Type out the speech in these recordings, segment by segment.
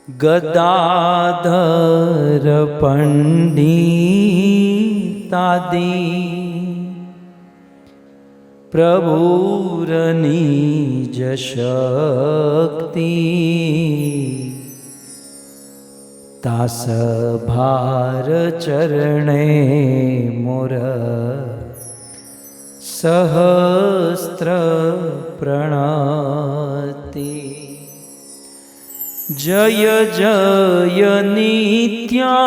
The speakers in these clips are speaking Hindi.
गदाधर पंडितादि प्रभुर निज शक्ति तास भार चरणे मोर सहस्त्र प्रणति। जय जय नित्यानंद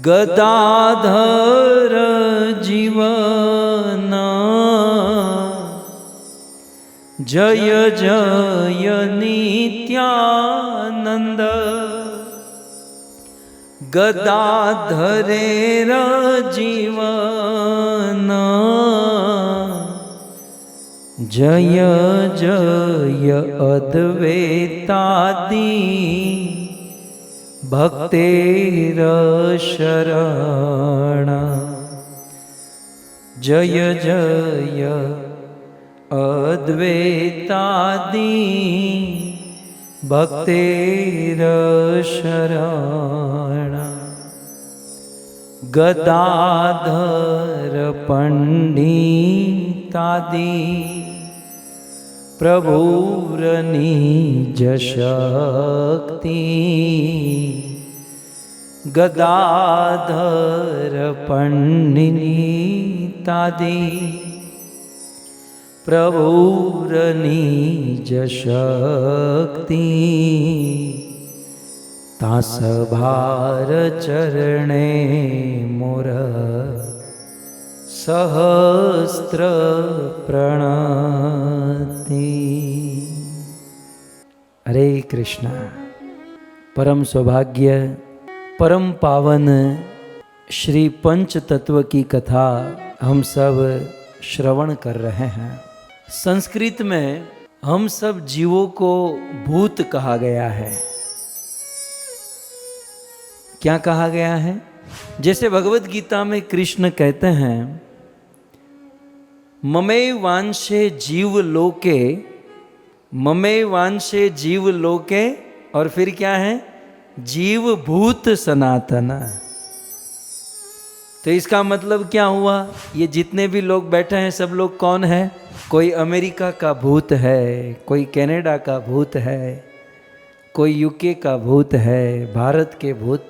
गदाधर जीवन। जय जय नित्यानंद गदाधरेर जीवन। जय जय अद्वैतादि भक्तेर शरण। जय जय अद्वैतादि भक्तेर शरण। गदाधर पंडितादि प्रभुर निज शक्ति। गदाधर पंडितादि प्रभुर निज शक्ति तास भार चरणे मोर सहस्त्र प्रणति। हरे कृष्ण। परम सौभाग्य परम पावन श्री पंच तत्व की कथा हम सब श्रवण कर रहे हैं। संस्कृत में हम सब जीवों को भूत कहा गया है। क्या कहा गया है? जैसे भगवत गीता में कृष्ण कहते हैं ममे वांशे जीव लोके, ममे वांशे जीव लोके, और फिर क्या है? जीव भूत सनातन। तो इसका मतलब क्या हुआ? ये जितने भी लोग बैठे हैं सब लोग कौन है? कोई अमेरिका का भूत है, कोई कनाडा का भूत है, कोई यूके का भूत है, भारत के भूत।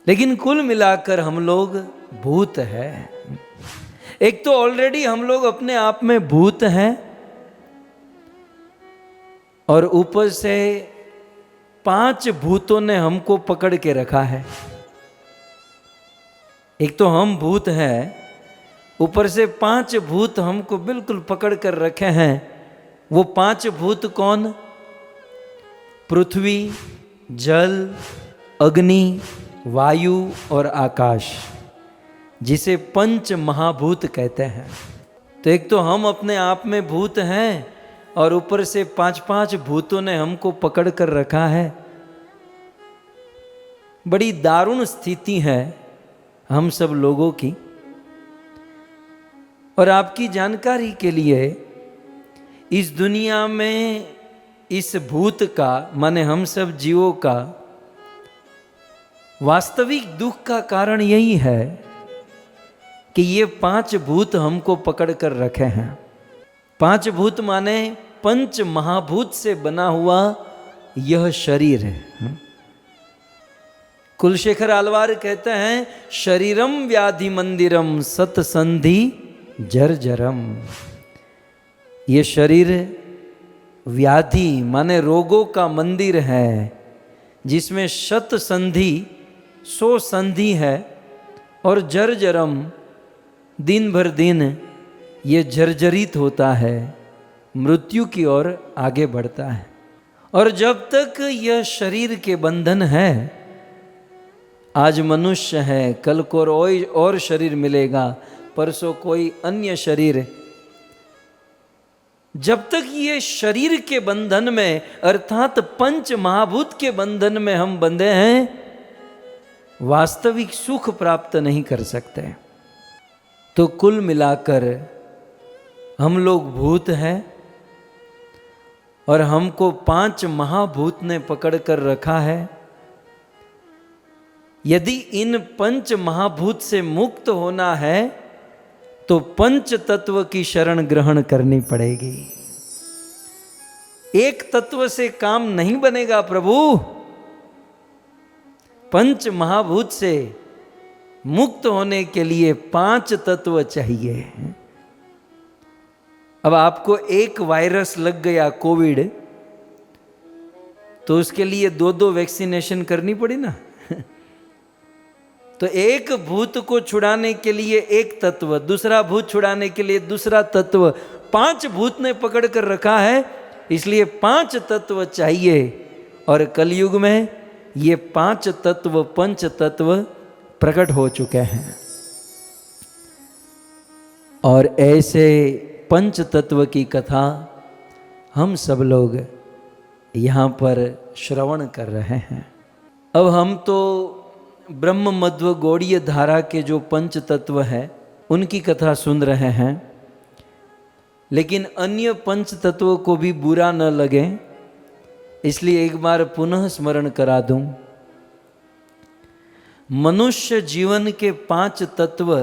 लेकिन कुल मिलाकर हम लोग भूत है। एक तो ऑलरेडी हम लोग अपने आप में भूत हैं, और ऊपर से 5 भूतों ने हमको पकड़ के रखा है। एक तो हम भूत हैं, ऊपर से 5 भूत हमको बिल्कुल पकड़ कर रखे हैं। वो 5 भूत कौन? पृथ्वी, जल, अग्नि, वायु और आकाश, जिसे पंच महाभूत कहते हैं। तो एक तो हम अपने आप में भूत हैं, और ऊपर से 5 भूतों ने हमको पकड़ कर रखा है। बड़ी दारुण स्थिति है हम सब लोगों की। और आपकी जानकारी के लिए, इस दुनिया में इस भूत का, माने हम सब जीवों का वास्तविक दुख का कारण यही है कि ये 5 भूत हमको पकड़ कर रखे हैं। 5 भूत माने पंच महाभूत से बना हुआ यह शरीर है। कुलशेखर आलवार कहते हैं शरीरम व्याधि मंदिरम सतसंधि जर्जरम। ये शरीर व्याधि माने रोगों का मंदिर है, जिसमें शत संधि 100 संधि है, और जर्जरम दिन भर दिन ये जर्जरित होता है, मृत्यु की ओर आगे बढ़ता है। और जब तक यह शरीर के बंधन है, आज मनुष्य है, कल को और शरीर मिलेगा, परसों कोई अन्य शरीर, जब तक ये शरीर के बंधन में अर्थात पंच महाभूत के बंधन में हम बंधे हैं, वास्तविक सुख प्राप्त नहीं कर सकते। तो कुल मिलाकर हम लोग भूत हैं और हमको 5 महाभूत ने पकड़ कर रखा है। यदि इन 5 महाभूत से मुक्त होना है तो पंच तत्व की शरण ग्रहण करनी पड़ेगी। एक तत्व से काम नहीं बनेगा प्रभु, 5 महाभूत से मुक्त होने के लिए 5 तत्व चाहिए। अब आपको एक वायरस लग गया कोविड, तो उसके लिए 2-2 वैक्सीनेशन करनी पड़ी ना। तो एक भूत को छुड़ाने के लिए एक तत्व, दूसरा भूत छुड़ाने के लिए दूसरा तत्व, 5 भूत ने पकड़ कर रखा है, इसलिए 5 तत्व चाहिए। और कलयुग में ये 5 तत्व, पंच तत्व प्रकट हो चुके हैं। और ऐसे पंच तत्व की कथा हम सब लोग यहाँ पर श्रवण कर रहे हैं। अब हम तो ब्रह्म मध्व गौड़ीय धारा के जो पंच तत्व है उनकी कथा सुन रहे हैं, लेकिन अन्य पंच तत्वों को भी बुरा न लगे इसलिए एक बार पुनः स्मरण करा दूं। मनुष्य जीवन के 5 तत्व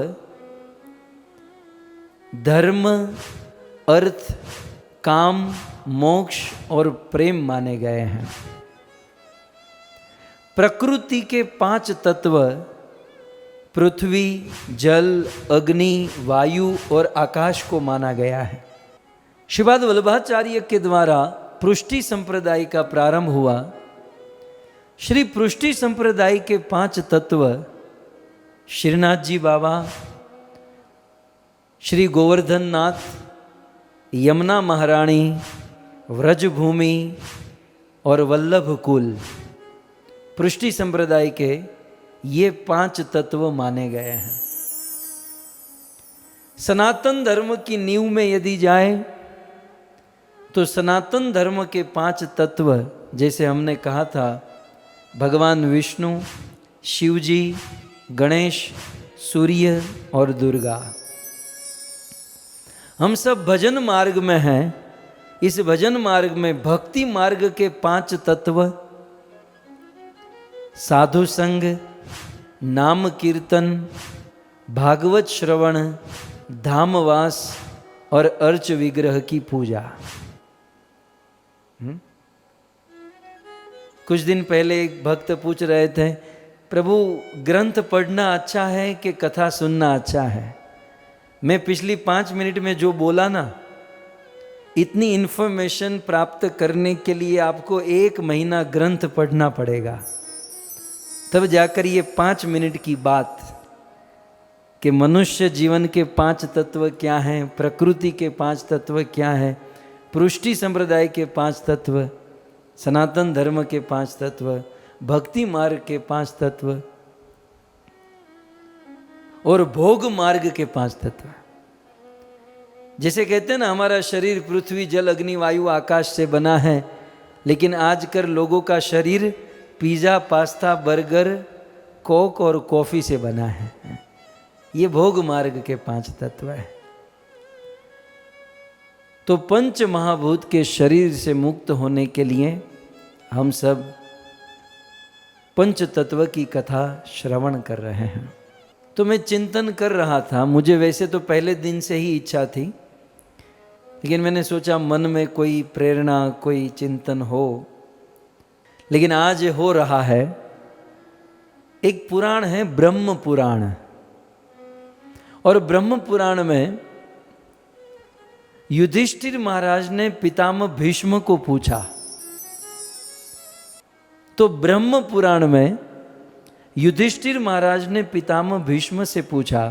धर्म, अर्थ, काम, मोक्ष और प्रेम माने गए हैं। प्रकृति के 5 तत्व पृथ्वी, जल, अग्नि, वायु और आकाश को माना गया है। श्रीपाद वल्लभाचार्य के द्वारा पृष्टि संप्रदाय का प्रारंभ हुआ। श्री पृष्टि संप्रदाय के 5 तत्व श्रीनाथ जी बाबा, श्री गोवर्धन नाथ, यमुना महारानी, व्रजभूमि और वल्लभ कुल, पृष्टि संप्रदाय के ये 5 तत्व माने गए हैं। सनातन धर्म की नींव में यदि जाए तो सनातन धर्म के 5 तत्व, जैसे हमने कहा था, भगवान विष्णु, शिव जी, गणेश, सूर्य और दुर्गा। हम सब भजन मार्ग में हैं। इस भजन मार्ग में भक्ति मार्ग के 5 तत्व साधु संग, नाम कीर्तन, भागवत श्रवण, धामवास और अर्च विग्रह की पूजा। कुछ दिन पहले एक भक्त पूछ रहे थे, प्रभु ग्रंथ पढ़ना अच्छा है कि कथा सुनना अच्छा है? मैं पिछली 5 मिनट में जो बोला ना, इतनी इन्फॉर्मेशन प्राप्त करने के लिए आपको 1 महीना ग्रंथ पढ़ना पड़ेगा, तब जाकर ये 5 मिनट की बात कि मनुष्य जीवन के 5 तत्व क्या हैं, प्रकृति के 5 तत्व क्या हैं, पृष्टि संप्रदाय के 5 तत्व, सनातन धर्म के 5 तत्व, भक्ति मार्ग के 5 तत्व और भोग मार्ग के 5 तत्व। जैसे कहते हैं ना, हमारा शरीर पृथ्वी, जल, अग्नि, वायु, आकाश से बना है, लेकिन आजकल लोगों का शरीर पिज़्ज़ा, पास्ता, बर्गर, कोक और कॉफ़ी से बना है। ये भोग मार्ग के 5 तत्व है। तो पंच महाभूत के शरीर से मुक्त होने के लिए हम सब पंच तत्व की कथा श्रवण कर रहे हैं। तो मैं चिंतन कर रहा था, मुझे वैसे तो पहले दिन से ही इच्छा थी, लेकिन मैंने सोचा मन में कोई प्रेरणा, कोई चिंतन हो, लेकिन आज हो रहा है। एक पुराण है ब्रह्म पुराण, और ब्रह्म पुराण में युधिष्ठिर महाराज ने पितामह भीष्म को पूछा। तो ब्रह्म पुराण में युधिष्ठिर महाराज ने पितामह भीष्म से पूछा,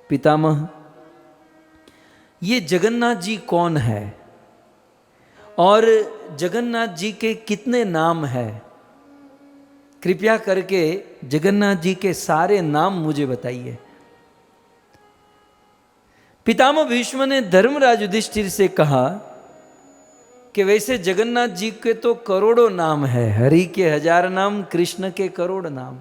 पितामह ये जगन्नाथ जी कौन है और जगन्नाथ जी के कितने नाम हैं? कृपया करके जगन्नाथ जी के सारे नाम मुझे बताइए। पितामह भीष्म ने धर्मराज युधिष्ठिर से कहा कि वैसे जगन्नाथ जी के तो करोड़ों नाम है, हरि के 1000 नाम, कृष्ण के करोड़ नाम,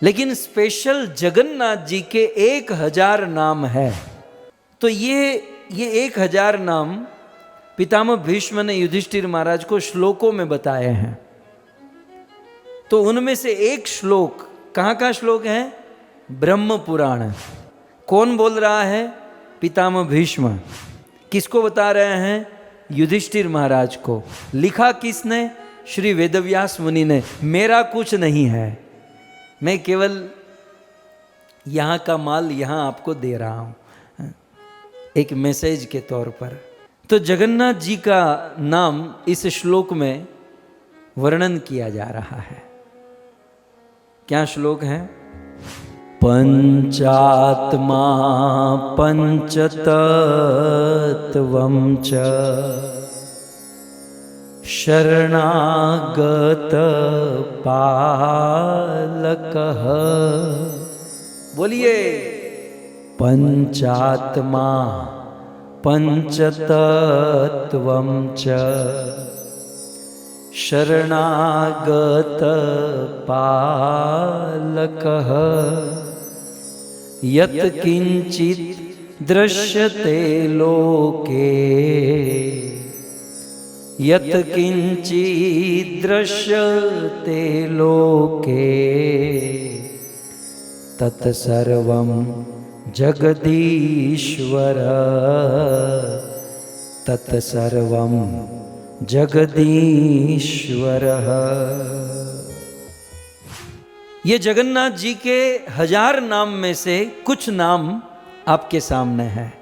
लेकिन स्पेशल जगन्नाथ जी के 1000 नाम है। तो ये 1000 नाम पितामह भीष्म ने युधिष्ठिर महाराज को श्लोकों में बताए हैं। तो उनमें से एक श्लोक, कहाँ का श्लोक है? ब्रह्म पुराण। कौन बोल रहा है? पितामह भीष्म। किसको बता रहे हैं? युधिष्ठिर महाराज को। लिखा किसने? श्री वेदव्यास मुनि ने। मेरा कुछ नहीं है, मैं केवल यहाँ का माल यहाँ आपको दे रहा हूँ, एक मैसेज के तौर पर। तो जगन्नाथ जी का नाम इस श्लोक में वर्णन किया जा रहा है। क्या श्लोक है? पंचात्मा पंचतत्वं च शरणागत पालकः। बोलिए, पंचात्मा पंचतत्वं च शरणागत पालकः यत् किंचित दृश्यते लोके, यत् किंचित दृश्यते लोके तत्सर्वं जगदीश्वर, तत्सर्वं जगदीश्वरः। ये जगन्नाथ जी के 1000 नाम में से कुछ नाम आपके सामने है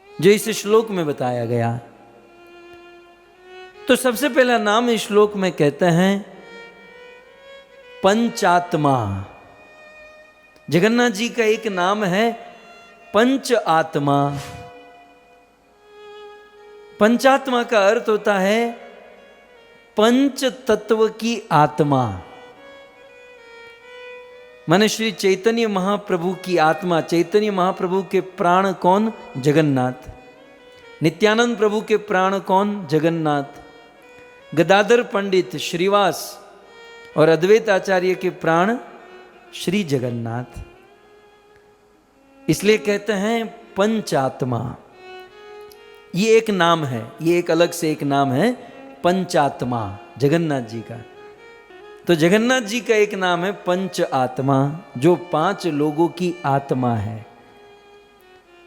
जो इस श्लोक में बताया गया। तो सबसे पहला नाम इस श्लोक में कहते हैं पंचात्मा। जगन्नाथ जी का एक नाम है पंच आत्मा। पंचात्मा का अर्थ होता है पंच तत्व की आत्मा। माने श्री चैतन्य महाप्रभु की आत्मा। चैतन्य महाप्रभु के प्राण कौन? जगन्नाथ। नित्यानंद प्रभु के प्राण कौन? जगन्नाथ। गदाधर पंडित, श्रीवास और अद्वैत आचार्य के प्राण श्री जगन्नाथ। इसलिए कहते हैं पंचात्मा। ये एक नाम है, ये एक अलग से एक नाम है पंचात्मा जगन्नाथ जी का। तो जगन्नाथ जी का एक नाम है पंच आत्मा, जो 5 लोगों की आत्मा है।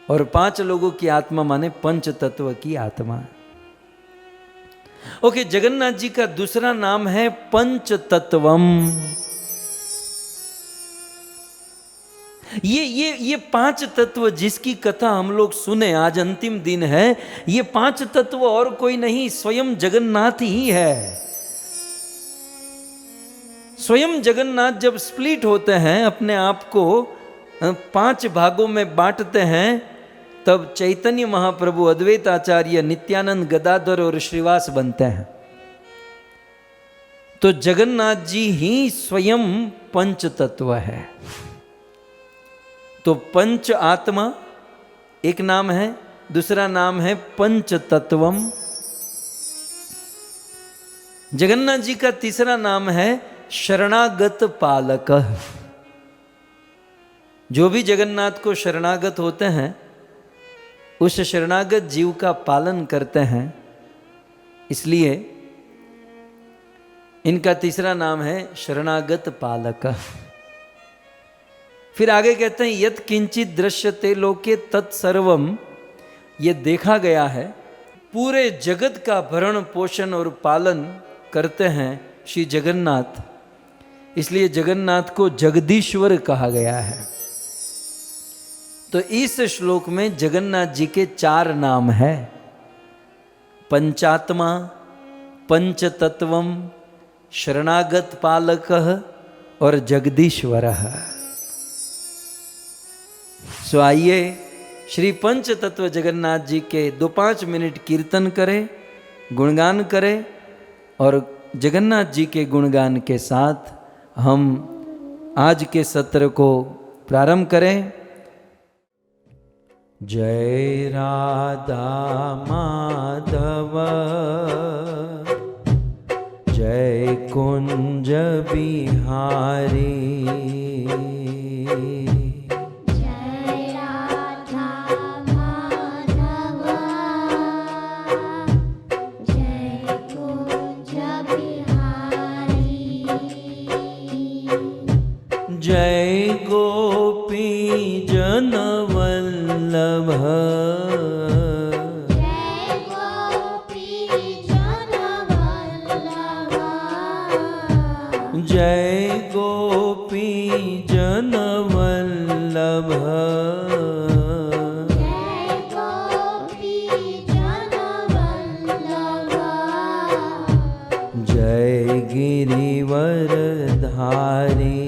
और 5 लोगों की आत्मा माने पंच तत्व की आत्मा। ओके, जगन्नाथ जी का दूसरा नाम है पंच तत्वम। ये 5 तत्व जिसकी कथा हम लोग सुने, आज अंतिम दिन है। ये 5 तत्व और कोई नहीं, स्वयं जगन्नाथ ही है। स्वयं जगन्नाथ जब स्प्लिट होते हैं, अपने आप को 5 भागों में बांटते हैं, तब चैतन्य महाप्रभु, अद्वैत आचार्य, नित्यानंद, गदाधर और श्रीवास बनते हैं। तो जगन्नाथ जी ही स्वयं पंच तत्व है। तो पंच आत्मा एक नाम है, दूसरा नाम है पंच तत्वम। जगन्नाथ जी का तीसरा नाम है शरणागत पालक। जो भी जगन्नाथ को शरणागत होते हैं, उस शरणागत जीव का पालन करते हैं, इसलिए इनका तीसरा नाम है शरणागत पालक। फिर आगे कहते हैं यत् किंचित दृश्यते लोके तत्सर्वम। ये देखा गया है, पूरे जगत का भरण पोषण और पालन करते हैं श्री जगन्नाथ, इसलिए जगन्नाथ को जगदीश्वर कहा गया है। तो इस श्लोक में जगन्नाथ जी के 4 नाम है, पंचात्मा, पंचतत्वम, शरणागत पालकः और जगदीश्वरः। सो आइए श्री पंच तत्व जगन्नाथ जी के 2-5 मिनट कीर्तन करें, गुणगान करें, और जगन्नाथ जी के गुणगान के साथ हम आज के सत्र को प्रारंभ करें। जय राधा माधव, जय कुंज बिहारी, जय राधा जय गोपी जन वल्लभ, जय गिरिवर धारी,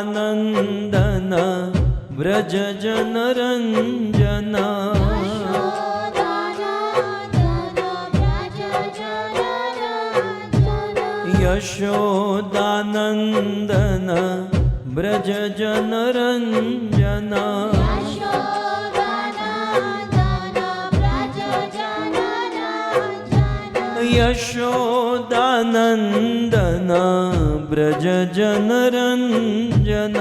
यशोदानंदन व्रज जन रंजन, यशोदानंदन व्रज जन रंजन, यशोदानंदन व्रज जन रंजन,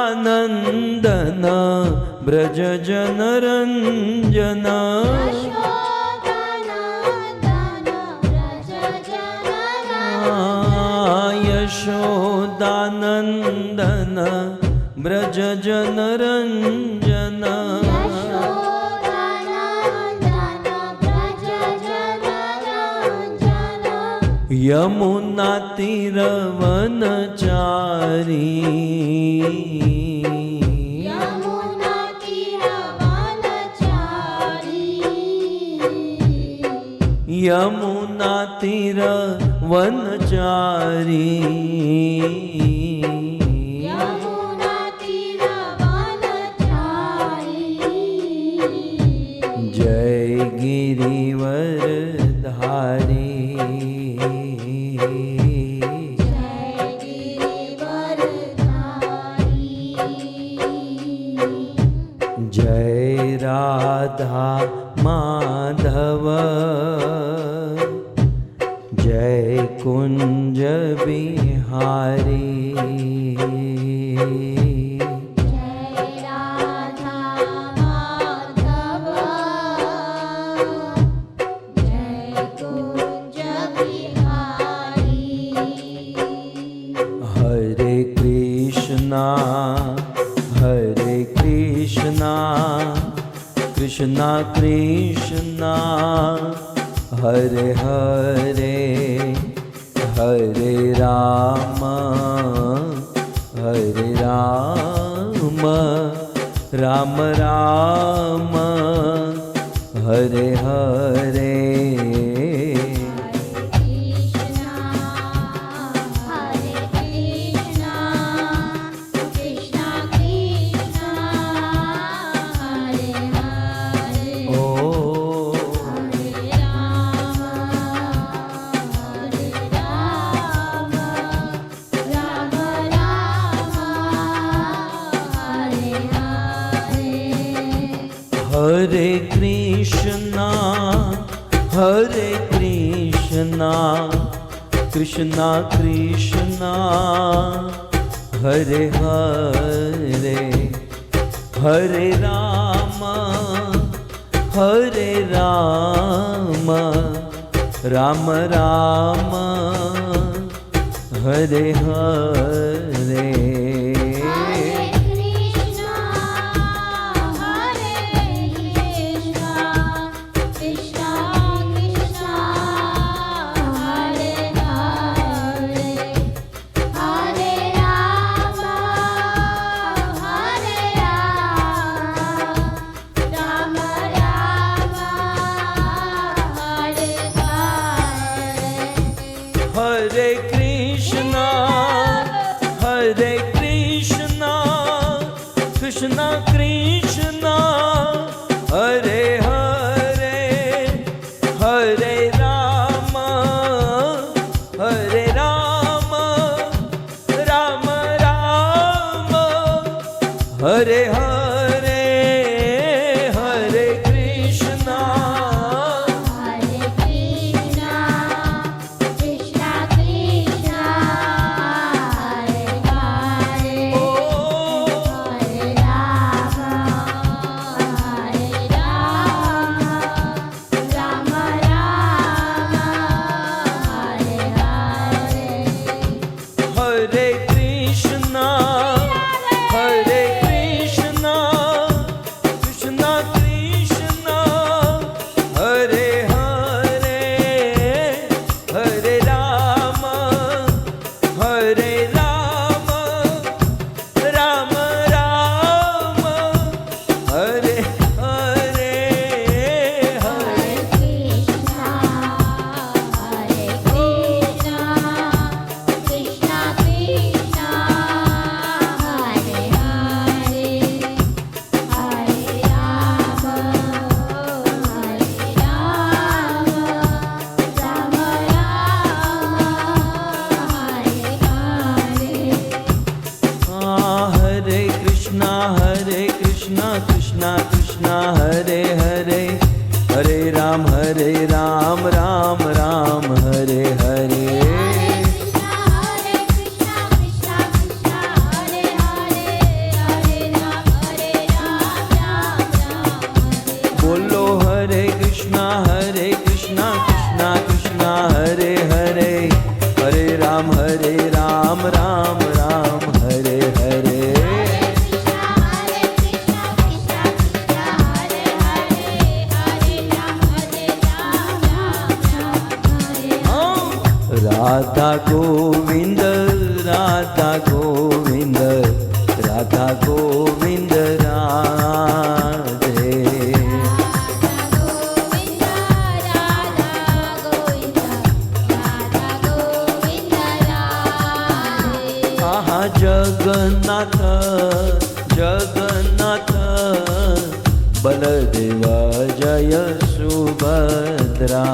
यशोदानंदन व्रज जन रंजन, यशोदानंदन व्रज जन रंजन, यमुना तीर वनचारी, यमुना तीर वनचारी, जय गिरिवर धारी, जय राधा माधव, जय कुंज बिहारी, हरे कृष्णा कृष्णा कृष्णा हरे हरे, हरे राम राम राम हरे हरे, हरे कृष्णा कृष्णा कृष्णा हरे हरे, हरे राम राम राम हरे हरे, हरे कृष्णा कृष्णा कृष्णा हरे हरे, हरे राम राम राम हरे हरे, हरे कृष्णा कृष्णा कृष्णा हरे हरे, हरे राम कृष्णा कृष्णा कृष्णा हरे हरे, हरे राम राम राम हरे हरे। बोलो हरे कृष्णा कृष्णा कृष्णा हरे हरे, हरे राम राम राम हरे हरे। राधा गोविंद राधा गोविंद राधा गोविंद राधे। आहा जगन्नाथ जगन्नाथ बलदेवा जय सुभद्रा।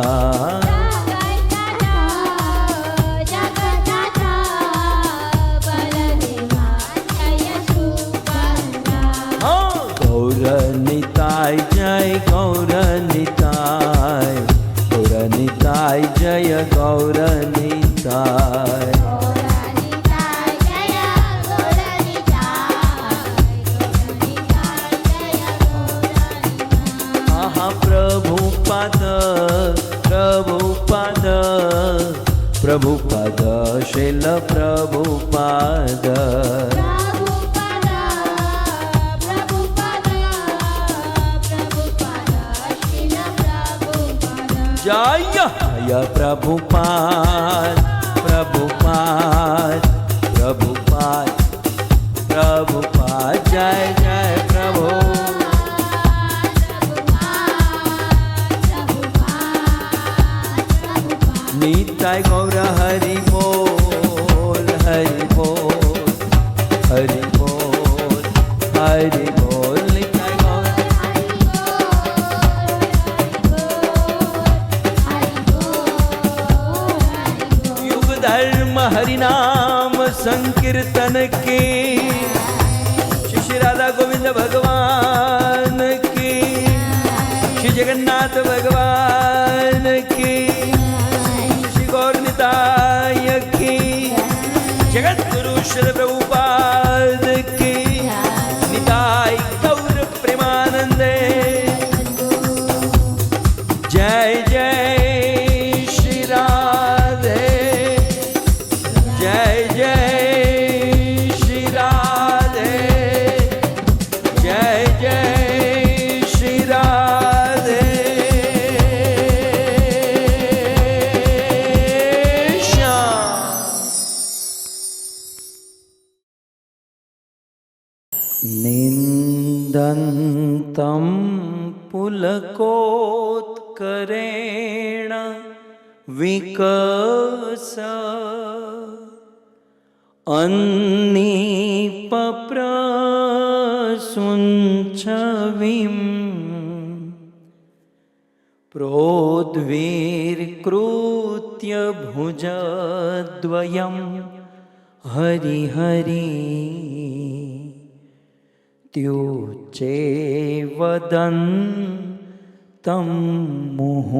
गौरनिताय जय गौरनिताय, गौरनिताय जय गौरनिताय। आहा प्रभुपाद प्रभुपाद प्रभुपाद शिल प्रभुपाद। जय जय प्रभुपाद प्रभुपाद प्रभुपाद प्रभुपाद जय जय प्रभु। निताय गौर हरि बोल हरि बोल हरि बोल हरि बोल। निताय गौर युग धर्म हरिनाम संकीर्तन के, श्री राधा गोविंद भगवान की, श्री जगन्नाथ भगवान की, श्री गौरनिताय की, जगत गुरु श्री प्रभुपाद की। निताय गौर प्रेमानंदे जय जय श्री राधे, जय जय श्री राधे, जय जय श्री राधे। निन्दन्तं पुलकोत्करेण विकस अन्नीपप्रसुञ्चविं प्रोद्वीर्कृत्य भुजद्वयं हरिहरि त्युच्चे वदन्तं मुहुः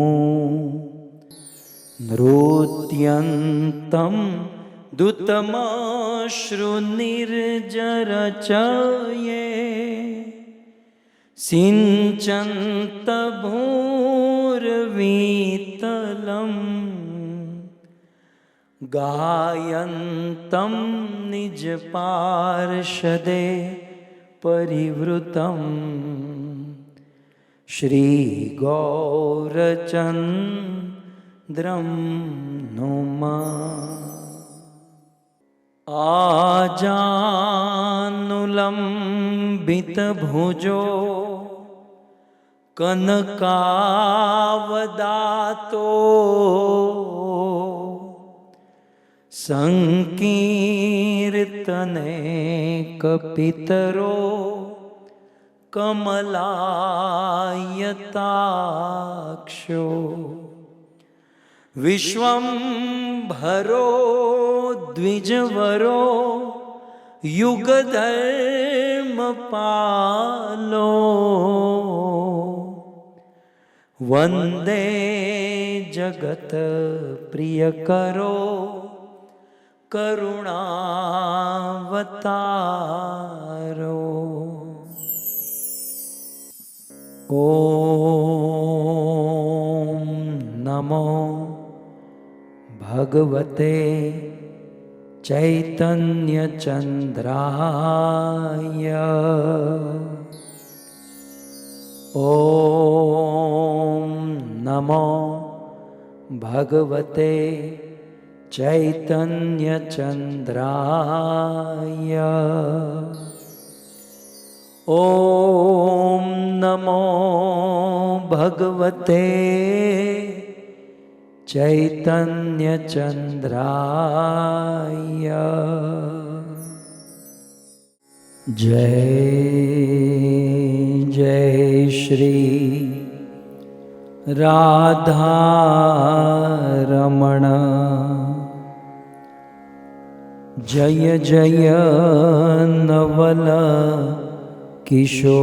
नृत्यन्तं दूतमश्रुनिर्जरचये सिञ्चन्तभूर्वीतलं गायन्तं निजपार्षदे परिवृतं श्रीगौरचन्द्रं नुमा। आजानुलम्बितभुजो कनकावदातो संकीर्तने कपितरो कमलायताक्षो विश्वंभरो द्विजवरो युग धर्म पालो, वंदे जगत प्रिय करो करुणावतारो। ओम नमो भगवते चैतन्य चंद्राय। ओम नमो भगवते चैतन्य चंद्राय। ओम नमो भगवते चैतन्य चंद्राय। जय जय श्री राधा रमण, जय जय नवल किशोर,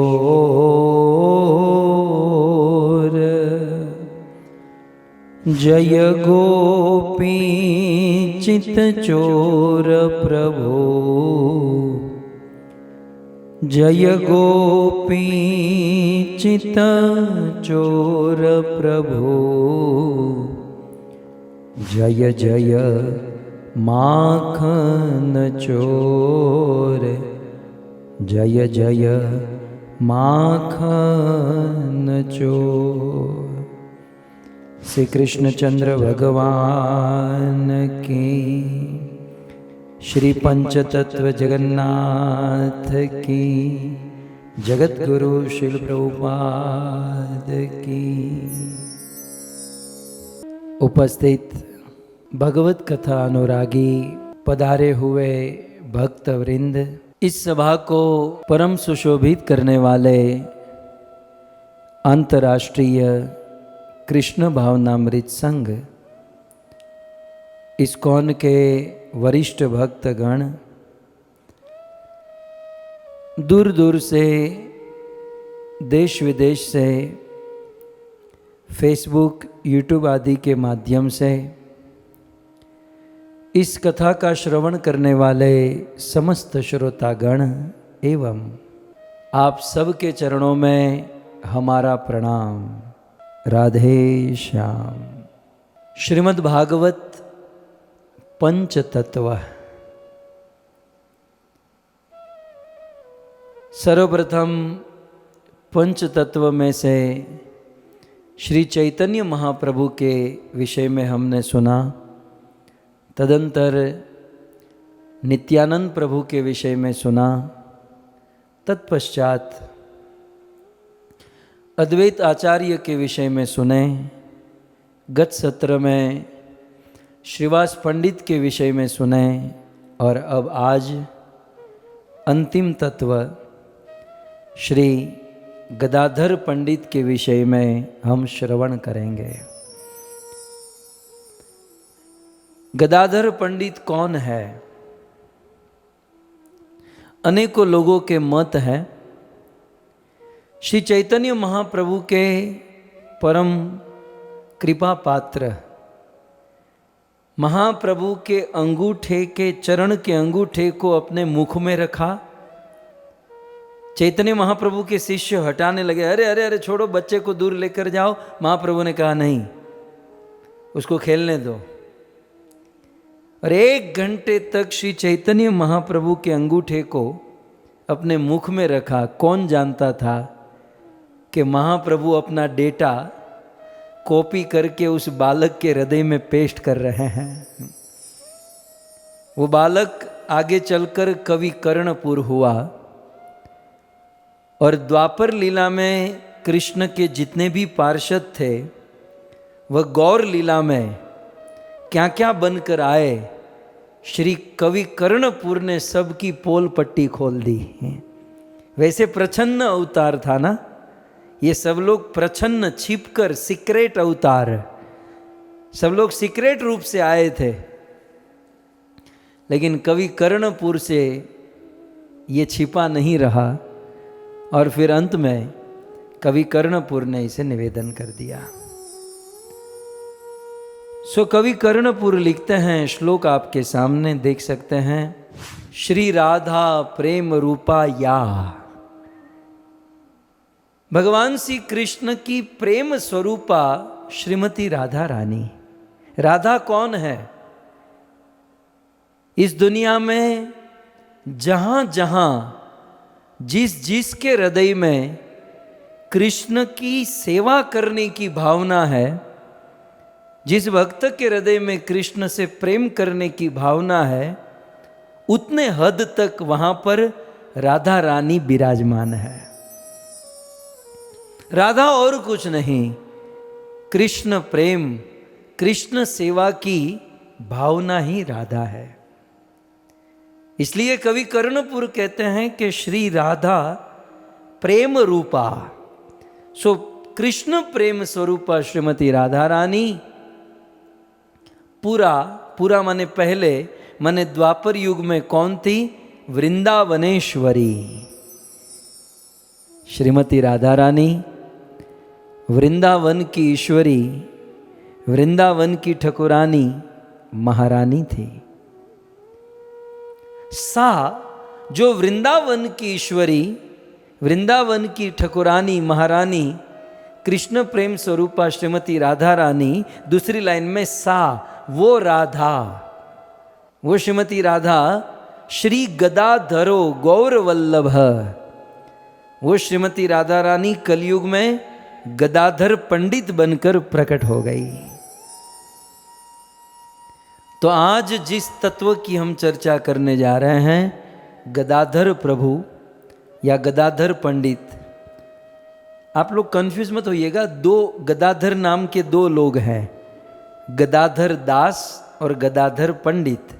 जय गोपी चित चोर प्रभो, जय गोपी चित चोर प्रभो, जय जय माखन चोर, जय जय माखन चोर। श्री कृष्णचंद्र भगवान की, श्री पंचतत्व जगन्नाथ की, जगत गुरु श्रील प्रभुपाद की। उपस्थित भगवत कथा अनुरागी पधारे हुए भक्त वृंद, इस सभा को परम सुशोभित करने वाले अंतर्राष्ट्रीय कृष्ण भावनामृत संघ इस्कॉन के वरिष्ठ भक्तगण, दूर दूर से, देश विदेश से, फेसबुक यूट्यूब आदि के माध्यम से इस कथा का श्रवण करने वाले समस्त श्रोतागण एवं आप सबके चरणों में हमारा प्रणाम। राधे श्याम। श्रीमद् भागवत पंचतत्व। सर्वप्रथम पंचतत्व में से श्री चैतन्य महाप्रभु के विषय में हमने सुना, तदंतर नित्यानंद प्रभु के विषय में सुना, तत्पश्चात अद्वैत आचार्य के विषय में सुने। गत सत्र में श्रीवास पंडित के विषय में सुने और अब आज अंतिम तत्व श्री गदाधर पंडित के विषय में हम श्रवण करेंगे। गदाधर पंडित कौन है? अनेकों लोगों के मत हैं। श्री चैतन्य महाप्रभु के परम कृपा पात्र, महाप्रभु के अंगूठे के, चरण के अंगूठे को अपने मुख में रखा। चैतन्य महाप्रभु के शिष्य हटाने लगे, अरे अरे अरे छोड़ो, बच्चे को दूर लेकर जाओ। महाप्रभु ने कहा नहीं, उसको खेलने दो। और 1 घंटे तक श्री चैतन्य महाप्रभु के अंगूठे को अपने मुख में रखा। कौन जानता था कि महाप्रभु अपना डेटा कॉपी करके उस बालक के हृदय में पेस्ट कर रहे हैं। वो बालक आगे चलकर कवि कर्णपुर हुआ और द्वापर लीला में कृष्ण के जितने भी पार्षद थे वह गौर लीला में क्या क्या बनकर आए, श्री कवि कर्णपुर ने सबकी पोल पट्टी खोल दी। वैसे प्रछन्न अवतार था ना, ये सब लोग प्रछन्न, छिपकर, सीक्रेट अवतार, सब लोग सीक्रेट रूप से आए थे। लेकिन कवि कर्णपुर से ये छिपा नहीं रहा और फिर अंत में कवि कर्णपुर ने इसे निवेदन कर दिया। सो कवि कर्णपुर लिखते हैं, श्लोक आपके सामने देख सकते हैं, श्री राधा प्रेम रूपा या। भगवान श्री कृष्ण की प्रेम स्वरूपा श्रीमती राधा रानी। राधा कौन है? इस दुनिया में जहां जहां जिस के हृदय में कृष्ण की सेवा करने की भावना है, जिस भक्त के हृदय में कृष्ण से प्रेम करने की भावना है, उतने हद तक वहां पर राधा रानी विराजमान है। राधा और कुछ नहीं, कृष्ण प्रेम, कृष्ण सेवा की भावना ही राधा है। इसलिए कवि कर्णपुर कहते हैं कि श्री राधा प्रेम रूपा। सो कृष्ण प्रेम स्वरूपा श्रीमती राधा रानी, पूरा माने पहले, माने द्वापर युग में कौन थी? वृंदावनेश्वरी श्रीमती राधा रानी वृंदावन की ईश्वरी, वृंदावन की ठकुरानी महारानी थी। सा जो वृंदावन की ईश्वरी, वृंदावन की ठकुरानी महारानी, कृष्ण प्रेम स्वरूपा श्रीमती राधा रानी, दूसरी लाइन में सा वो राधा, वो श्रीमती राधा श्री गदाधरो गौर वल्लभ, वो श्रीमती राधा रानी कलयुग में गदाधर पंडित बनकर प्रकट हो गई। तो आज जिस तत्व की हम चर्चा करने जा रहे हैं, गदाधर प्रभु या गदाधर पंडित। आप लोग कंफ्यूज मत होइएगा, दो गदाधर नाम के दो लोग हैं, गदाधर दास और गदाधर पंडित।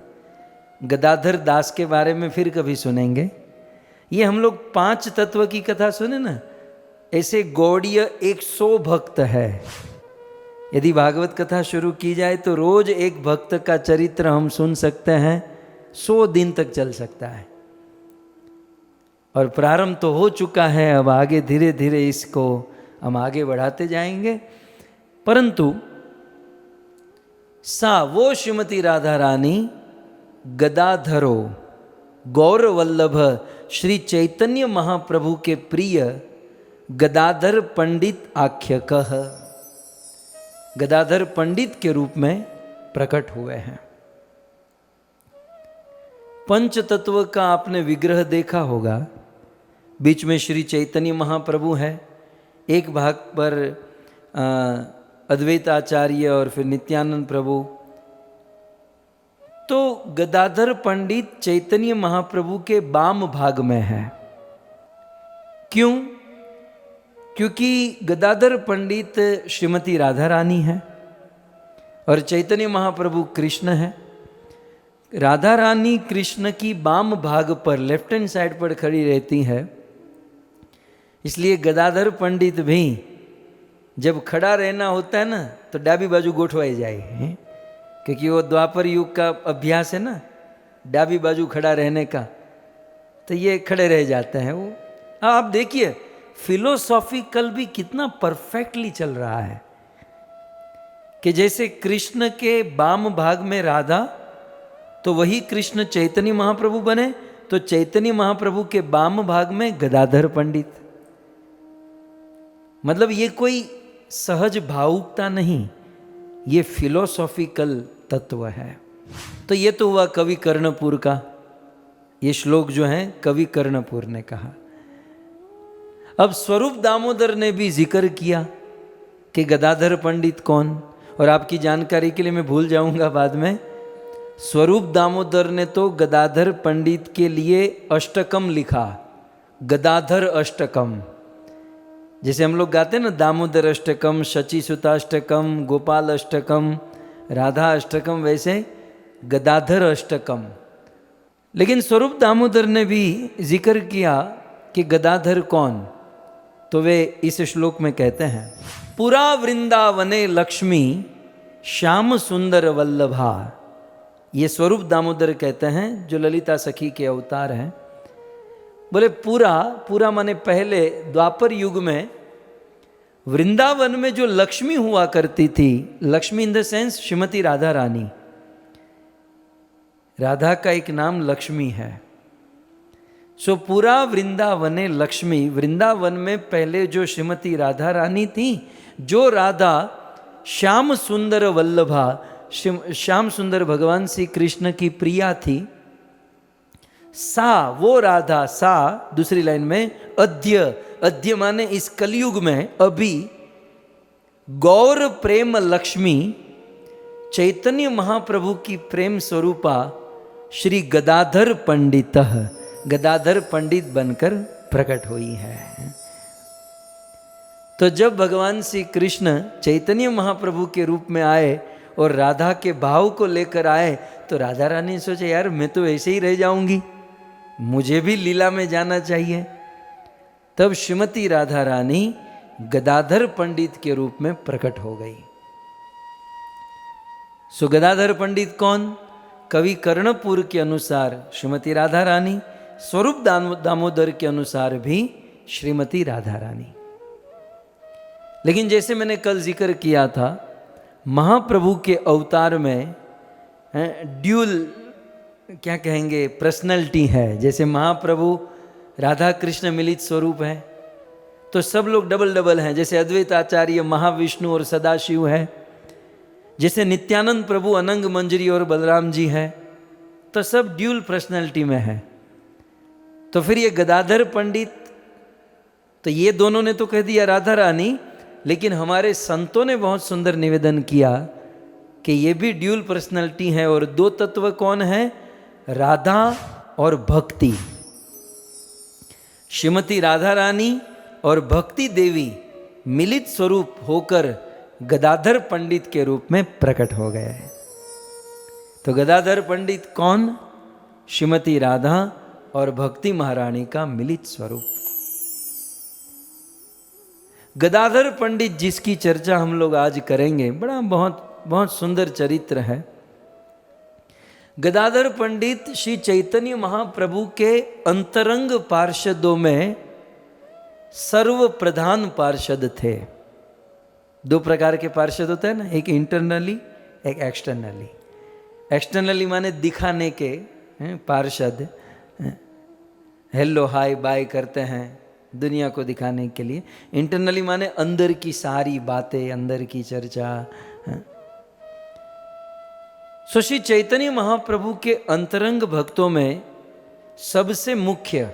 गदाधर दास के बारे में फिर कभी सुनेंगे। ये हम लोग 5 तत्व की कथा सुने ना, ऐसे गौड़ीय 100 भक्त है। यदि भागवत कथा शुरू की जाए तो रोज एक भक्त का चरित्र हम सुन सकते हैं, 100 दिन तक चल सकता है। और प्रारंभ तो हो चुका है, अब आगे धीरे धीरे इसको हम आगे बढ़ाते जाएंगे। परंतु सा वो श्रीमती राधा रानी गदाधरो गौर वल्लभ श्री चैतन्य महाप्रभु के प्रिय गदाधर पंडित आख्यकः, गदाधर पंडित के रूप में प्रकट हुए हैं। पंच तत्व का आपने विग्रह देखा होगा। बीच में श्री चैतन्य महाप्रभु है, एक भाग पर अद्वैत आचार्य और फिर नित्यानंद प्रभु। तो गदाधर पंडित चैतन्य महाप्रभु के वाम भाग में है। क्यों? क्योंकि गदाधर पंडित श्रीमती राधा रानी है और चैतन्य महाप्रभु कृष्ण है। राधा रानी कृष्ण की वाम भाग पर, लेफ्ट हैंड साइड पर खड़ी रहती है। इसलिए गदाधर पंडित भी जब खड़ा रहना होता है ना, तो डाबी बाजू गोठवाई जाए, क्योंकि वो द्वापर युग का अभ्यास है ना, डाबी बाजू खड़ा रहने का। तो ये खड़े रह जाते हैं वो। आप देखिए फिलोसॉफिकल भी कितना परफेक्टली चल रहा है कि जैसे कृष्ण के वाम भाग में राधा, तो वही कृष्ण चैतन्य महाप्रभु बने, तो चैतन्य महाप्रभु के वाम भाग में गदाधर पंडित। मतलब ये कोई सहज भावुकता नहीं, ये फिलोसॉफिकल तत्व है। तो ये तो हुआ कवि कर्णपुर का, ये श्लोक जो है कवि कर्णपुर ने कहा। अब स्वरूप दामोदर ने भी जिक्र किया कि गदाधर पंडित कौन, और आपकी जानकारी के लिए मैं भूल जाऊंगा बाद में। स्वरूप दामोदर ने तो गदाधर पंडित के लिए अष्टकम लिखा, गदाधर अष्टकम। जैसे हम लोग गाते हैं ना, दामोदर अष्टकम, शची सुताष्टकम, गोपाल अष्टकम, राधा अष्टकम, वैसे गदाधर अष्टकम। लेकिन स्वरूप दामोदर ने भी जिक्र किया कि गदाधर कौन, तो वे इस श्लोक में कहते हैं, पुरा वृंदावने लक्ष्मी श्याम सुंदर वल्लभा। ये स्वरूप दामोदर कहते हैं, जो ललिता सखी के अवतार हैं। बोले पूरा पूरा माने पहले द्वापर युग में वृंदावन में जो लक्ष्मी हुआ करती थी, Lakshmi in the sense Shrimati Radha Rani, Radha का एक नाम लक्ष्मी है। सो पूरा वृंदावने लक्ष्मी, वृंदावन में पहले जो श्रीमती राधा रानी थी, जो राधा श्याम सुंदर वल्लभा, श्याम सुंदर भगवान श्री कृष्ण की प्रिया थी, सा वो राधा, सा दूसरी लाइन में अद्य, अद्य माने इस कलयुग में अभी, गौर प्रेम लक्ष्मी चैतन्य महाप्रभु की प्रेम स्वरूपा श्री गदाधर पंडित, गदाधर पंडित बनकर प्रकट हुई है। तो जब भगवान श्री कृष्ण चैतन्य महाप्रभु के रूप में आए और राधा के भाव को लेकर आए, तो राधा रानी ने सोचा यार मैं तो ऐसे ही रह जाऊंगी, मुझे भी लीला में जाना चाहिए। तब श्रीमती राधा रानी गदाधर पंडित के रूप में प्रकट हो गई। सो गदाधर पंडित कौन? कवि कर्णपुर के अनुसार श्रीमती राधा रानी, स्वरूप दामोदर के अनुसार भी श्रीमती राधा रानी। लेकिन जैसे मैंने कल जिक्र किया था, महाप्रभु के अवतार में ड्यूल क्या कहेंगे पर्सनैलिटी है। जैसे महाप्रभु राधा कृष्ण मिलित स्वरूप है, तो सब लोग डबल डबल हैं। जैसे अद्वैत आचार्य महाविष्णु और सदाशिव है, जैसे नित्यानंद प्रभु अनंग मंजरी और बलराम जी है, तो सब ड्यूल पर्सनैलिटी में है। तो फिर ये गदाधर पंडित, तो ये दोनों ने तो कह दिया राधा रानी, लेकिन हमारे संतों ने बहुत सुंदर निवेदन किया कि ये भी ड्यूल पर्सनैलिटी है। और दो तत्व कौन है? राधा और भक्ति। श्रीमती राधा रानी और भक्ति देवी मिलित स्वरूप होकर गदाधर पंडित के रूप में प्रकट हो गए। तो गदाधर पंडित कौन? श्रीमती राधा और भक्ति महारानी का मिलित स्वरूप। गदाधर पंडित जिसकी चर्चा हम लोग आज करेंगे, बड़ा बहुत सुंदर चरित्र है। गदाधर पंडित श्री चैतन्य महाप्रभु के अंतरंग पार्षदों में सर्व प्रधान पार्षद थे। दो प्रकार के पार्षद होते हैं ना, एक इंटरनली एक एक्सटर्नली। एक्सटर्नली माने दिखाने के पार्षद, हेलो हाय बाय करते हैं दुनिया को दिखाने के लिए। इंटरनली माने अंदर की सारी बातें, अंदर की चर्चा। सो श्री चैतन्य महाप्रभु के अंतरंग भक्तों में सबसे मुख्य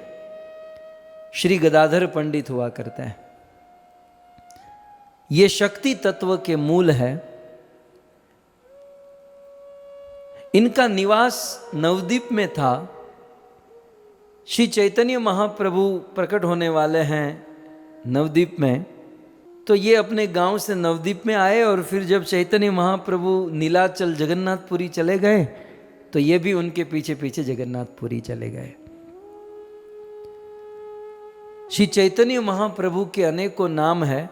श्री गदाधर पंडित हुआ करते हैं। ये शक्ति तत्व के मूल है। इनका निवास नवद्वीप में था। श्री चैतन्य महाप्रभु प्रकट होने वाले हैं नवद्वीप में, तो ये अपने गांव से नवद्वीप में आए, और फिर जब चैतन्य महाप्रभु नीलाचल जगन्नाथपुरी चले गए, तो ये भी उनके पीछे पीछे जगन्नाथपुरी चले गए। श्री चैतन्य महाप्रभु के अनेकों नाम है,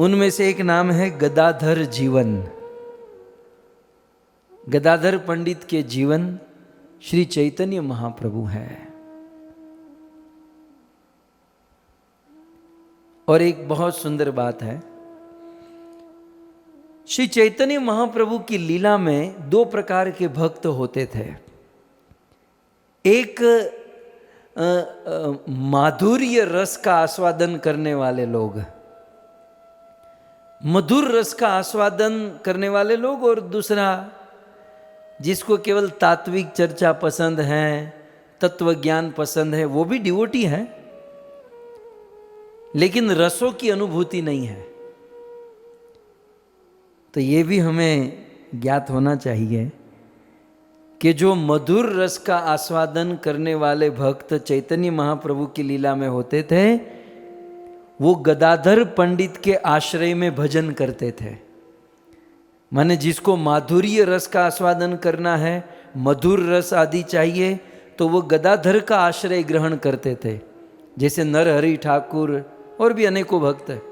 उनमें से एक नाम है गदाधर जीवन। गदाधर पंडित के जीवन श्री चैतन्य महाप्रभु है। और एक बहुत सुंदर बात है, श्री चैतन्य महाप्रभु की लीला में दो प्रकार के भक्त होते थे। एक माधुर्य रस का आस्वादन करने वाले लोग, मधुर रस का आस्वादन करने वाले लोग, और दूसरा जिसको केवल तात्विक चर्चा पसंद है, तत्व ज्ञान पसंद है, वो भी डिवोटी है, लेकिन रसों की अनुभूति नहीं है। तो ये भी हमें ज्ञात होना चाहिए कि जो मधुर रस का आस्वादन करने वाले भक्त चैतन्य महाप्रभु की लीला में होते थे, वो गदाधर पंडित के आश्रय में भजन करते थे। माने जिसको माधुर्य रस का आस्वादन करना है, मधुर रस आदि चाहिए, तो वो गदाधर का आश्रय ग्रहण करते थे। जैसे नरहरि ठाकुर और भी अनेकों भक्त हैं।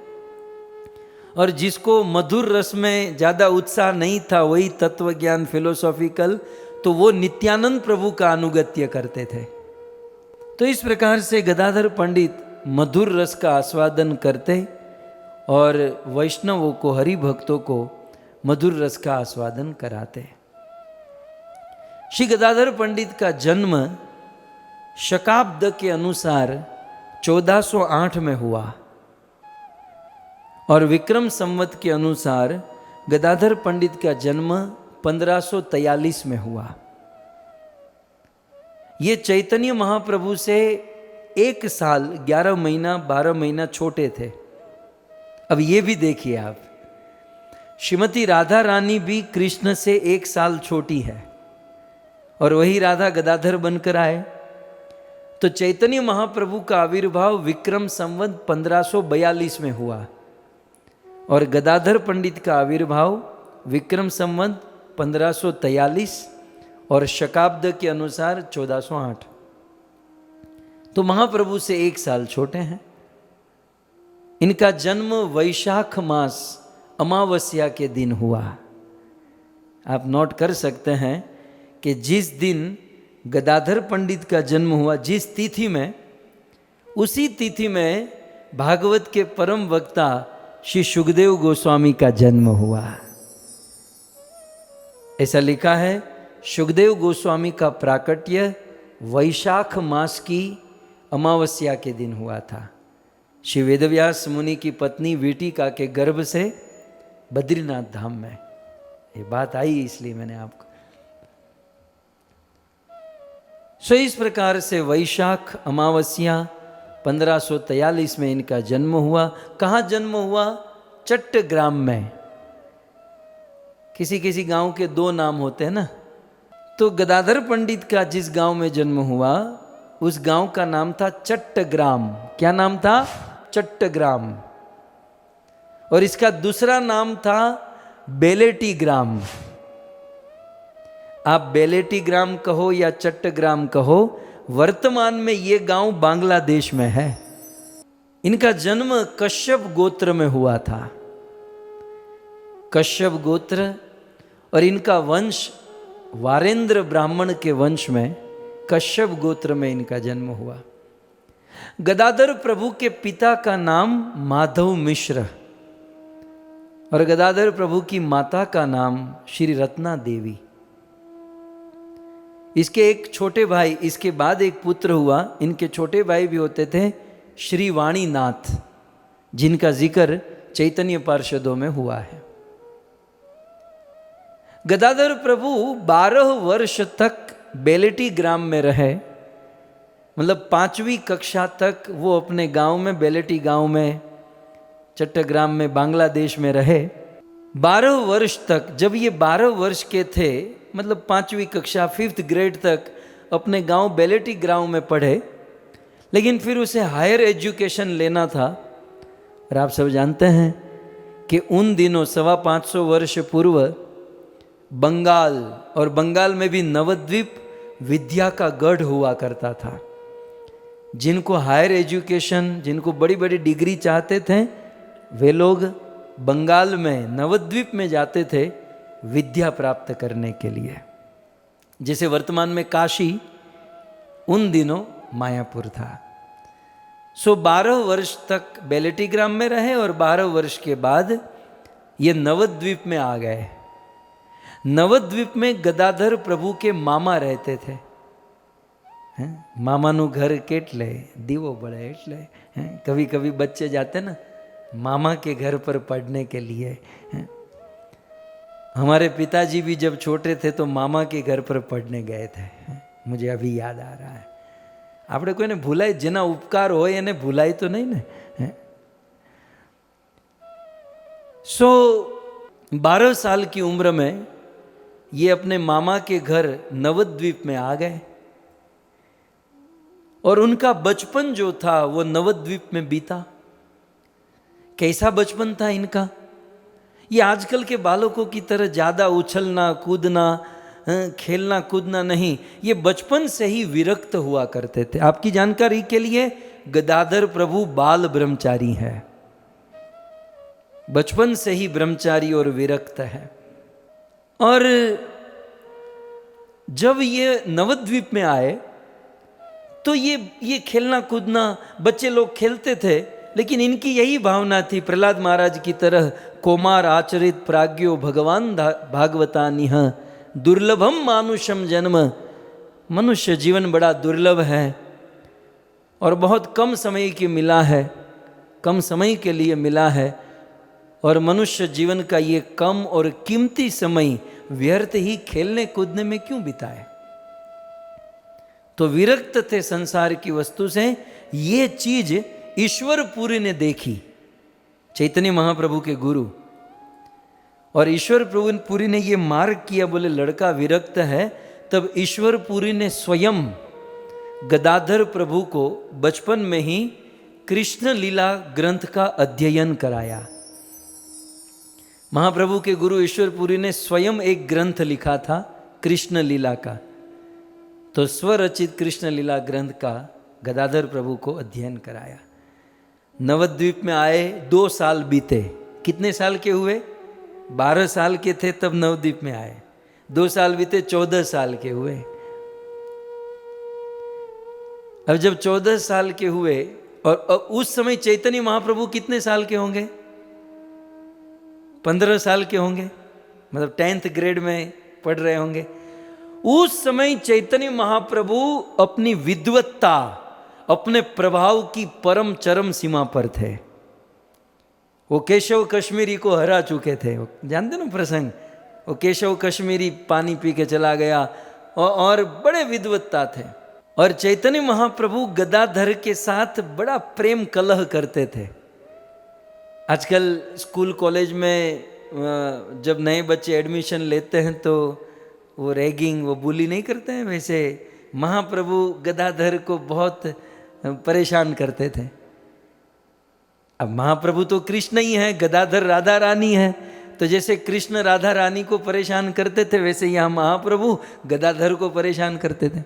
और जिसको मधुर रस में ज़्यादा उत्साह नहीं था, वही तत्व ज्ञान फिलोसॉफिकल, तो वो नित्यानंद प्रभु का अनुगत्य करते थे। तो इस प्रकार से गदाधर पंडित मधुर रस का आस्वादन करते और वैष्णवों को, हरि भक्तों को मधुर रस का आस्वादन कराते। श्री गदाधर पंडित का जन्म शकाब्द के अनुसार 1408 में हुआ और विक्रम संवत के अनुसार गदाधर पंडित का जन्म 1543 में हुआ। ये चैतन्य महाप्रभु से 1 साल 11 महीना 12 महीना छोटे थे। अब ये भी देखिए आप, श्रीमती राधा रानी भी कृष्ण से 1 साल छोटी है और वही राधा गदाधर बनकर आए। तो चैतन्य महाप्रभु का आविर्भाव विक्रम संवत 1542 में हुआ और गदाधर पंडित का आविर्भाव विक्रम संवत 1543 और शकाब्द के अनुसार 1408। तो महाप्रभु से 1 साल छोटे हैं। इनका जन्म वैशाख मास अमावस्या के दिन हुआ। आप नोट कर सकते हैं कि जिस दिन गदाधर पंडित का जन्म हुआ, जिस तिथि में, उसी तिथि में भागवत के परम वक्ता श्री सुखदेव गोस्वामी का जन्म हुआ। ऐसा लिखा है, सुखदेव गोस्वामी का प्राकट्य वैशाख मास की अमावस्या के दिन हुआ था। श्री वेदव्यास मुनि की पत्नी वीटिका के गर्भ से बद्रीनाथ धाम में। ये बात आई इसलिए मैंने आपको। सो इस प्रकार से वैशाख अमावस्या 1543 में इनका जन्म हुआ। कहाँ जन्म हुआ? चट्टग्राम में। किसी किसी गांव के 2 नाम होते हैं ना। तो गदाधर पंडित का जिस गांव में जन्म हुआ उस गांव का नाम था चट्टग्राम। क्या नाम था? चट्टग्राम। और इसका दूसरा नाम था बेलेटी ग्राम। आप बेलेटी ग्राम कहो या चट्टग्राम कहो, वर्तमान में ये गांव बांग्लादेश में है। इनका जन्म कश्यप गोत्र में हुआ था। कश्यप गोत्र, और इनका वंश वारेंद्र ब्राह्मण के वंश में कश्यप गोत्र में इनका जन्म हुआ। गदाधर प्रभु के पिता का नाम माधव मिश्र और गदाधर प्रभु की माता का नाम श्री रत्ना देवी। इसके एक छोटे भाई, इसके बाद एक पुत्र हुआ। इनके छोटे भाई भी होते थे श्री वाणीनाथ, जिनका जिक्र चैतन्य पार्षदों में हुआ है। गदाधर प्रभु 12 वर्ष तक बेलेटी ग्राम में रहे, मतलब 5वीं कक्षा तक वो अपने गांव में, बेलेटी गांव में, चट्टग्राम में, बांग्लादेश में रहे। 12 वर्ष तक, जब ये 12 वर्ष के थे, मतलब 5वीं कक्षा 5th ग्रेड तक अपने गांव बेलेटी ग्राम में पढ़े। लेकिन फिर उसे हायर एजुकेशन लेना था। और आप सब जानते हैं कि उन दिनों 550 वर्ष पूर्व बंगाल, और बंगाल में भी नवद्वीप विद्या का गढ़ हुआ करता था। जिनको हायर एजुकेशन, जिनको बड़ी बड़ी डिग्री चाहते थे, वे लोग बंगाल में नवद्वीप में जाते थे विद्या प्राप्त करने के लिए। जैसे वर्तमान में काशी, उन दिनों मायापुर था। सो 12 वर्ष तक बेलेटी ग्राम में रहे और 12 वर्ष के बाद ये नवद्वीप में आ गए। नवद्वीप में गदाधर प्रभु के मामा रहते थे। मामानु घर केटले दीवो बड़े एटले। कभी कभी बच्चे जाते ना मामा के घर पर पढ़ने के लिए। हमारे पिताजी भी जब छोटे थे तो मामा के घर पर पढ़ने गए थे। मुझे अभी याद आ रहा है। આપણે કોઈને ભૂલાય, જેના ઉપકાર હોય એને ભૂલાય તો નહીં ને। सो 12 साल की उम्र में ये अपने मामा के घर नवद्वीप में आ गए और उनका बचपन जो था वो नवद्वीप में बीता। कैसा बचपन था इनका? ये आजकल के बालकों की तरह ज़्यादा उछलना कूदना, खेलना कूदना नहीं, ये बचपन से ही विरक्त हुआ करते थे। आपकी जानकारी के लिए गदाधर प्रभु बाल ब्रह्मचारी है, बचपन से ही ब्रह्मचारी और विरक्त है। और जब ये नवद्वीप में आए तो ये खेलना कूदना बच्चे लोग खेलते थे, लेकिन इनकी यही भावना थी प्रहलाद महाराज की तरह, कोमार आचरित प्राज्ञो भगवान भागवतानिह दुर्लभम मानुषम जन्म। मनुष्य जीवन बड़ा दुर्लभ है और बहुत कम समय के मिला है, कम समय के लिए मिला है, और मनुष्य जीवन का ये कम और कीमती समय व्यर्थ ही खेलने कूदने में क्यों बिताए। तो विरक्त थे संसार की वस्तु से। ये चीज ईश्वरपुरी ने देखी, चैतन्य महाप्रभु के गुरु, और ईश्वरपुरी ने ये मार्ग किया, बोले लड़का विरक्त है। तब ईश्वरपुरी ने स्वयं गदाधर प्रभु को बचपन में ही कृष्ण लीला ग्रंथ का अध्ययन कराया। महाप्रभु के गुरु ईश्वरपुरी ने स्वयं एक ग्रंथ लिखा था कृष्ण लीला का, तो स्वरचित कृष्ण लीला ग्रंथ का गदाधर प्रभु को अध्ययन कराया। नवद्वीप में आए 2 साल बीते। कितने साल के हुए? 12 साल के थे तब नवद्वीप में आए। 2 साल बीते, 14 साल के हुए। अब जब 14 साल के हुए, और उस समय चैतन्य महाप्रभु कितने साल के होंगे? 15 साल के होंगे, मतलब 10th ग्रेड में पढ़ रहे होंगे। उस समय चैतन्य महाप्रभु अपनी विद्वत्ता, अपने प्रभाव की परम चरम सीमा पर थे। वो केशव कश्मीरी को हरा चुके थे। जानते ना प्रसंग, वो केशव कश्मीरी पानी पी के चला गया, और बड़े विद्वत्ता थे। और चैतन्य महाप्रभु गदाधर के साथ बड़ा प्रेम कलह करते थे। आजकल स्कूल कॉलेज में जब नए बच्चे एडमिशन लेते हैं तो वो रैगिंग, वो बुली नहीं करते हैं, वैसे महाप्रभु गदाधर को बहुत परेशान करते थे। अब महाप्रभु तो कृष्ण ही है, गदाधर राधा रानी है, तो जैसे कृष्ण राधा रानी को परेशान करते थे, वैसे यहाँ महाप्रभु गदाधर को परेशान करते थे।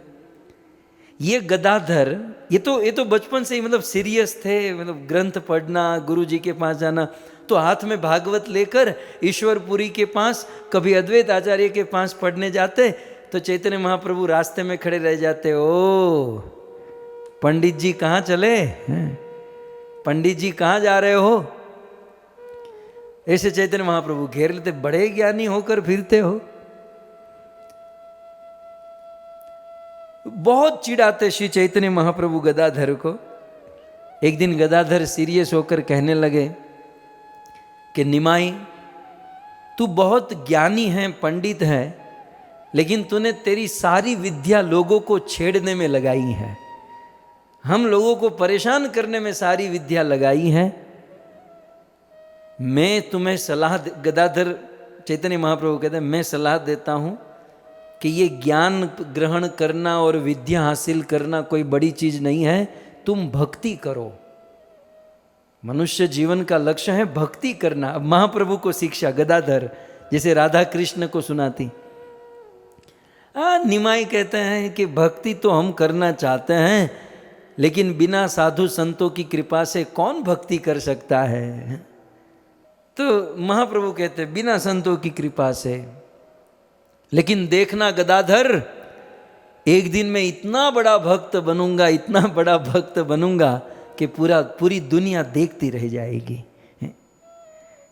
ये गदाधर, ये तो बचपन से ही मतलब सीरियस थे, मतलब ग्रंथ पढ़ना, गुरु जी के पास जाना, तो हाथ में भागवत लेकर ईश्वरपुरी के पास, कभी अद्वैत आचार्य के पास पढ़ने जाते, तो चैतन्य महाप्रभु रास्ते में खड़े रह जाते। ओ पंडित जी कहाँ चले? पंडित जी कहाँ जा रहे हो? ऐसे चैतन्य महाप्रभु घेर लेते, बड़े ज्ञानी होकर फिरते हो। बहुत चिढ़ाते श्री चैतन्य महाप्रभु गदाधर को। एक दिन गदाधर सीरियस होकर कहने लगे कि निमाई, तू बहुत ज्ञानी है, पंडित है, लेकिन तूने तेरी सारी विद्या लोगों को छेड़ने में लगाई है, हम लोगों को परेशान करने में सारी विद्या लगाई है। मैं तुम्हें सलाह गदाधर चैतन्य महाप्रभु कहते हैं, मैं सलाह देता हूँ कि ये ज्ञान ग्रहण करना और विद्या हासिल करना कोई बड़ी चीज़ नहीं है, तुम भक्ति करो। मनुष्य जीवन का लक्ष्य है भक्ति करना। अब महाप्रभु को शिक्षा गदाधर जैसे राधा कृष्ण को सुनाती। निमाई कहते हैं कि भक्ति तो हम करना चाहते हैं, लेकिन बिना साधु संतों की कृपा से कौन भक्ति कर सकता है? तो महाप्रभु कहते हैं बिना संतों की कृपा से। लेकिन देखना गदाधर, एक दिन मैं इतना बड़ा भक्त बनूंगा, इतना बड़ा भक्त बनूंगा कि पूरी दुनिया देखती रह जाएगी।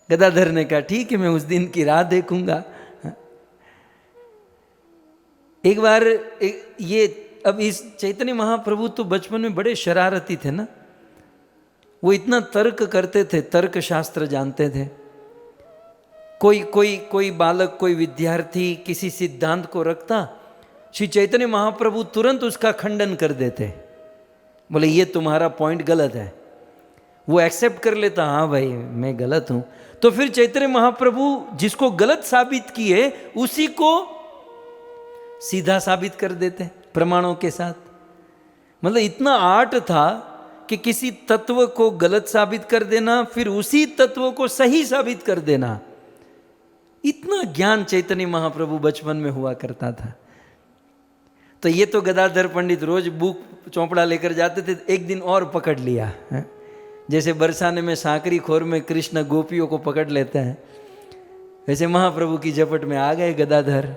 गदाधर ने कहा ठीक है, मैं उस दिन की राह देखूंगा। एक बार ये, अब इस चैतन्य महाप्रभु तो बचपन में बड़े शरारती थे ना, वो इतना तर्क करते थे, तर्क शास्त्र जानते थे। कोई बालक, कोई विद्यार्थी किसी सिद्धांत को रखता, श्री चैतन्य महाप्रभु तुरंत उसका खंडन कर देते, बोले ये तुम्हारा पॉइंट गलत है। वो एक्सेप्ट कर लेता, हाँ भाई मैं गलत हूं। तो फिर चैतन्य महाप्रभु जिसको गलत साबित किए उसी को सीधा साबित कर देते प्रमाणों के साथ। मतलब इतना आर्ट था कि किसी तत्व को गलत साबित कर देना, फिर उसी तत्व को सही साबित कर देना। इतना ज्ञान चैतन्य महाप्रभु बचपन में हुआ करता था। तो ये तो गदाधर पंडित रोज बुक चौपड़ा लेकर जाते थे। एक दिन और पकड़ लिया, जैसे बरसाने में सांकरी खोर में कृष्ण गोपियों को पकड़ लेते हैं, वैसे महाप्रभु की झपट में आ गए गदाधर।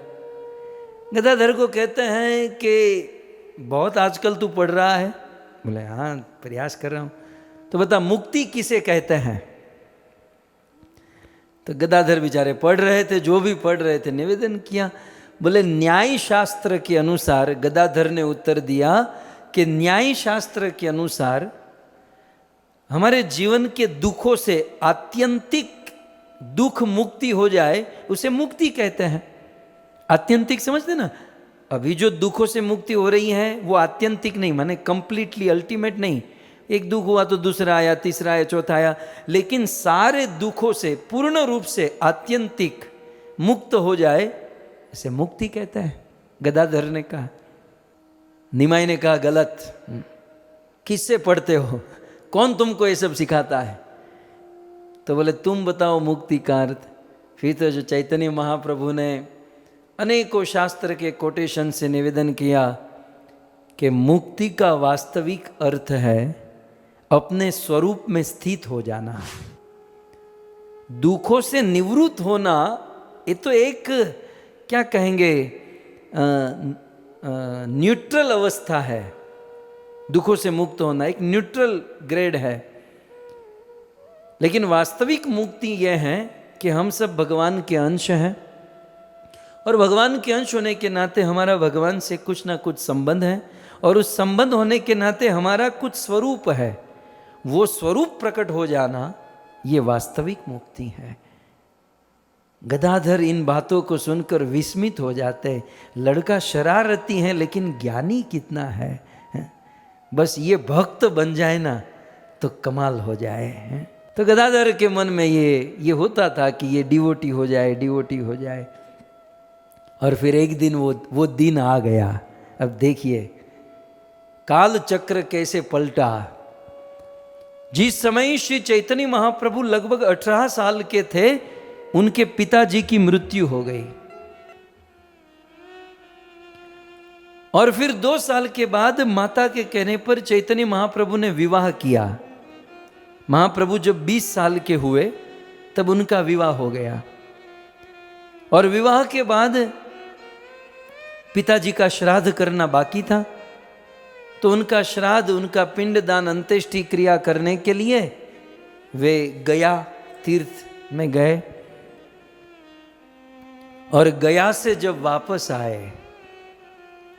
गदाधर को कहते हैं कि बहुत आजकल तू पढ़ रहा है। बोले हाँ प्रयास कर रहा हूं। तो बता मुक्ति किसे कहते हैं? तो गदाधर बेचारे पढ़ रहे थे, जो भी पढ़ रहे थे निवेदन किया। बोले न्याय शास्त्र के अनुसार, गदाधर ने उत्तर दिया कि न्याय शास्त्र के अनुसार हमारे जीवन के दुखों से आत्यंतिक दुख मुक्ति हो जाए उसे मुक्ति कहते हैं। आत्यंतिक समझते ना, अभी जो दुखों से मुक्ति हो रही है वो आत्यंतिक नहीं, माने कंप्लीटली अल्टीमेट नहीं। एक दुख हुआ तो दूसरा आया, तीसरा आया, चौथा आया, लेकिन सारे दुखों से पूर्ण रूप से आत्यंतिक मुक्त हो जाए इसे मुक्ति कहते हैं। गदाधर ने कहा। निमाई ने कहा गलत, किससे पढ़ते हो, कौन तुमको ये सब सिखाता है? तो बोले तुम बताओ मुक्ति का अर्थ। फिर तो जो चैतन्य महाप्रभु ने अनेकों शास्त्र के कोटेशन से निवेदन किया कि मुक्ति का वास्तविक अर्थ है अपने स्वरूप में स्थित हो जाना, दुखों से निवृत्त होना। ये तो एक क्या कहेंगे न्यूट्रल अवस्था है। दुखों से मुक्त होना एक न्यूट्रल ग्रेड है, लेकिन वास्तविक मुक्ति यह है कि हम सब भगवान के अंश हैं और भगवान के अंश होने के नाते हमारा भगवान से कुछ ना कुछ संबंध है और उस संबंध होने के नाते हमारा कुछ स्वरूप है। वो स्वरूप प्रकट हो जाना ये वास्तविक मुक्ति है। गदाधर इन बातों को सुनकर विस्मित हो जाते। लड़का शरारती है लेकिन ज्ञानी कितना है। बस ये भक्त बन जाए ना तो कमाल हो जाए। तो गदाधर के मन में ये होता था कि ये डिवोटी हो जाए, डिवोटी हो जाए। और फिर एक दिन वो दिन आ गया। अब देखिए काल चक्र कैसे पलटा। जिस समय श्री चैतन्य महाप्रभु लगभग 18 साल के थे उनके पिताजी की मृत्यु हो गई और फिर 2 साल के बाद माता के कहने पर चैतन्य महाप्रभु ने विवाह किया। महाप्रभु जब 20 साल के हुए तब उनका विवाह हो गया और विवाह के बाद पिताजी का श्राद्ध करना बाकी था, तो उनका श्राद्ध, उनका पिंडदान, अंत्येष्टि क्रिया करने के लिए वे गया तीर्थ में गए और गया से जब वापस आए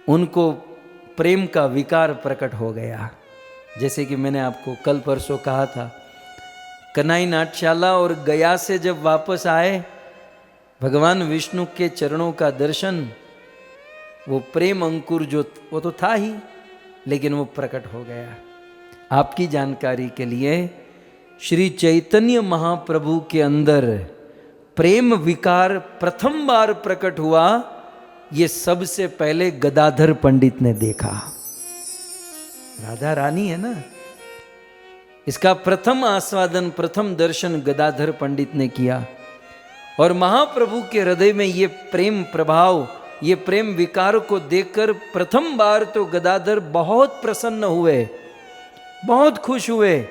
उनको प्रेम का विकार प्रकट हो गया। जैसे कि मैंने आपको कल परसों कहा था, कन्हई नाट्यशाला और गया से जब वापस आए भगवान विष्णु के चरणों का दर्शन, वो प्रेम अंकुर जो वो तो था ही लेकिन वो प्रकट हो गया। आपकी जानकारी के लिए श्री चैतन्य महाप्रभु के अंदर प्रेम विकार प्रथम बार प्रकट हुआ, ये सबसे पहले गदाधर पंडित ने देखा। राधा रानी है ना, इसका प्रथम आस्वादन, प्रथम दर्शन गदाधर पंडित ने किया और महाप्रभु के हृदय में ये प्रेम प्रभाव, ये प्रेम विकार को देखकर प्रथम बार तो गदाधर बहुत प्रसन्न हुए, बहुत खुश हुए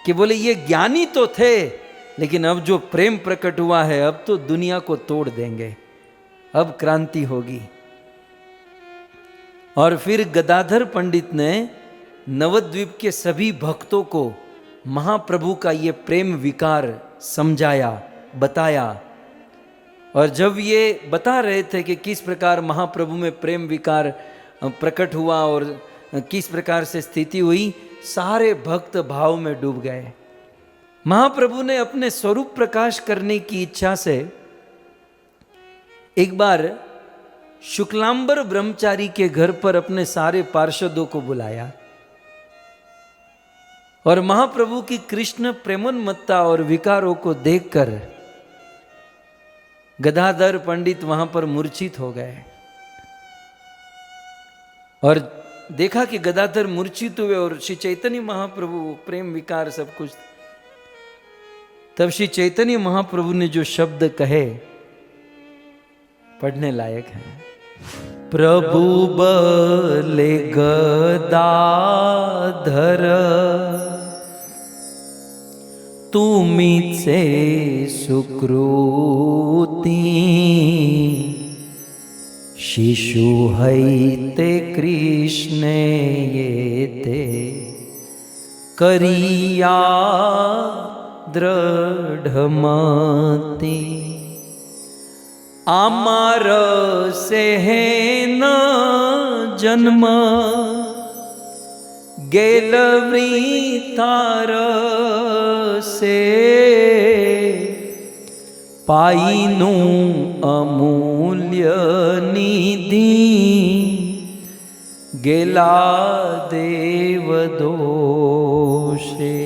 कि बोले ये ज्ञानी तो थे लेकिन अब जो प्रेम प्रकट हुआ है अब तो दुनिया को तोड़ देंगे, अब क्रांति होगी। और फिर गदाधर पंडित ने नवद्वीप के सभी भक्तों को महाप्रभु का ये प्रेम विकार समझाया, बताया। और जब ये बता रहे थे कि किस प्रकार महाप्रभु में प्रेम विकार प्रकट हुआ और किस प्रकार से स्थिति हुई, सारे भक्त भाव में डूब गए। महाप्रभु ने अपने स्वरूप प्रकाश करने की इच्छा से एक बार शुक्लांबर ब्रह्मचारी के घर पर अपने सारे पार्षदों को बुलाया और महाप्रभु की कृष्ण प्रेमोन्मत्ता और विकारों को देखकर गदाधर पंडित वहां पर मूर्छित हो गए और देखा कि गदाधर मूर्छित हुए और श्री चैतन्य महाप्रभु प्रेम विकार सब कुछ। तब श्री चैतन्य महाप्रभु ने जो शब्द कहे पढ़ने लायक है। प्रभु बले गदाधर तुमीचे सुकृती शिशु है ते कृष्णे ये ते करिया दृढ़मति आमार से है न जन्म गेल वृतार से पाईनु अमूल्य निधि गेला देव दोषे।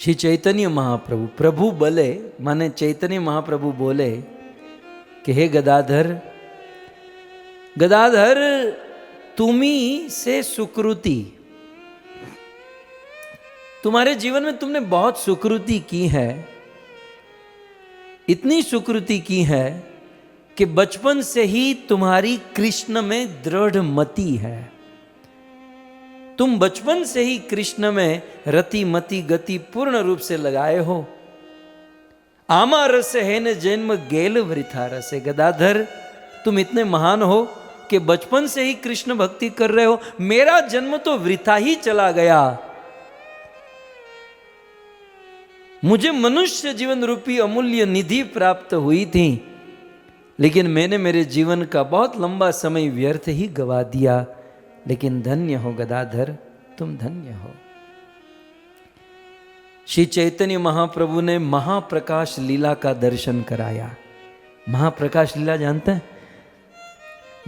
श्री चैतन्य महाप्रभु प्रभु बोले माने चैतन्य महाप्रभु बोले कि हे गदाधर, गदाधर तुम्ही से सुकृति, तुम्हारे जीवन में तुमने बहुत सुकृति की है, इतनी सुकृति की है कि बचपन से ही तुम्हारी कृष्ण में दृढ़ मति है। तुम बचपन से ही कृष्ण में रति मति गति पूर्ण रूप से लगाए हो। आमा रस है न जन्म गेल वृथा रस। गदाधर तुम इतने महान हो कि बचपन से ही कृष्ण भक्ति कर रहे हो, मेरा जन्म तो वृथा ही चला गया। मुझे मनुष्य जीवन रूपी अमूल्य निधि प्राप्त हुई थी, लेकिन मैंने मेरे जीवन का बहुत लंबा समय व्यर्थ ही गवा दिया। लेकिन धन्य हो गदाधर, तुम धन्य हो। श्री चैतन्य महाप्रभु ने महाप्रकाश लीला का दर्शन कराया। महाप्रकाश लीला जानते हैं?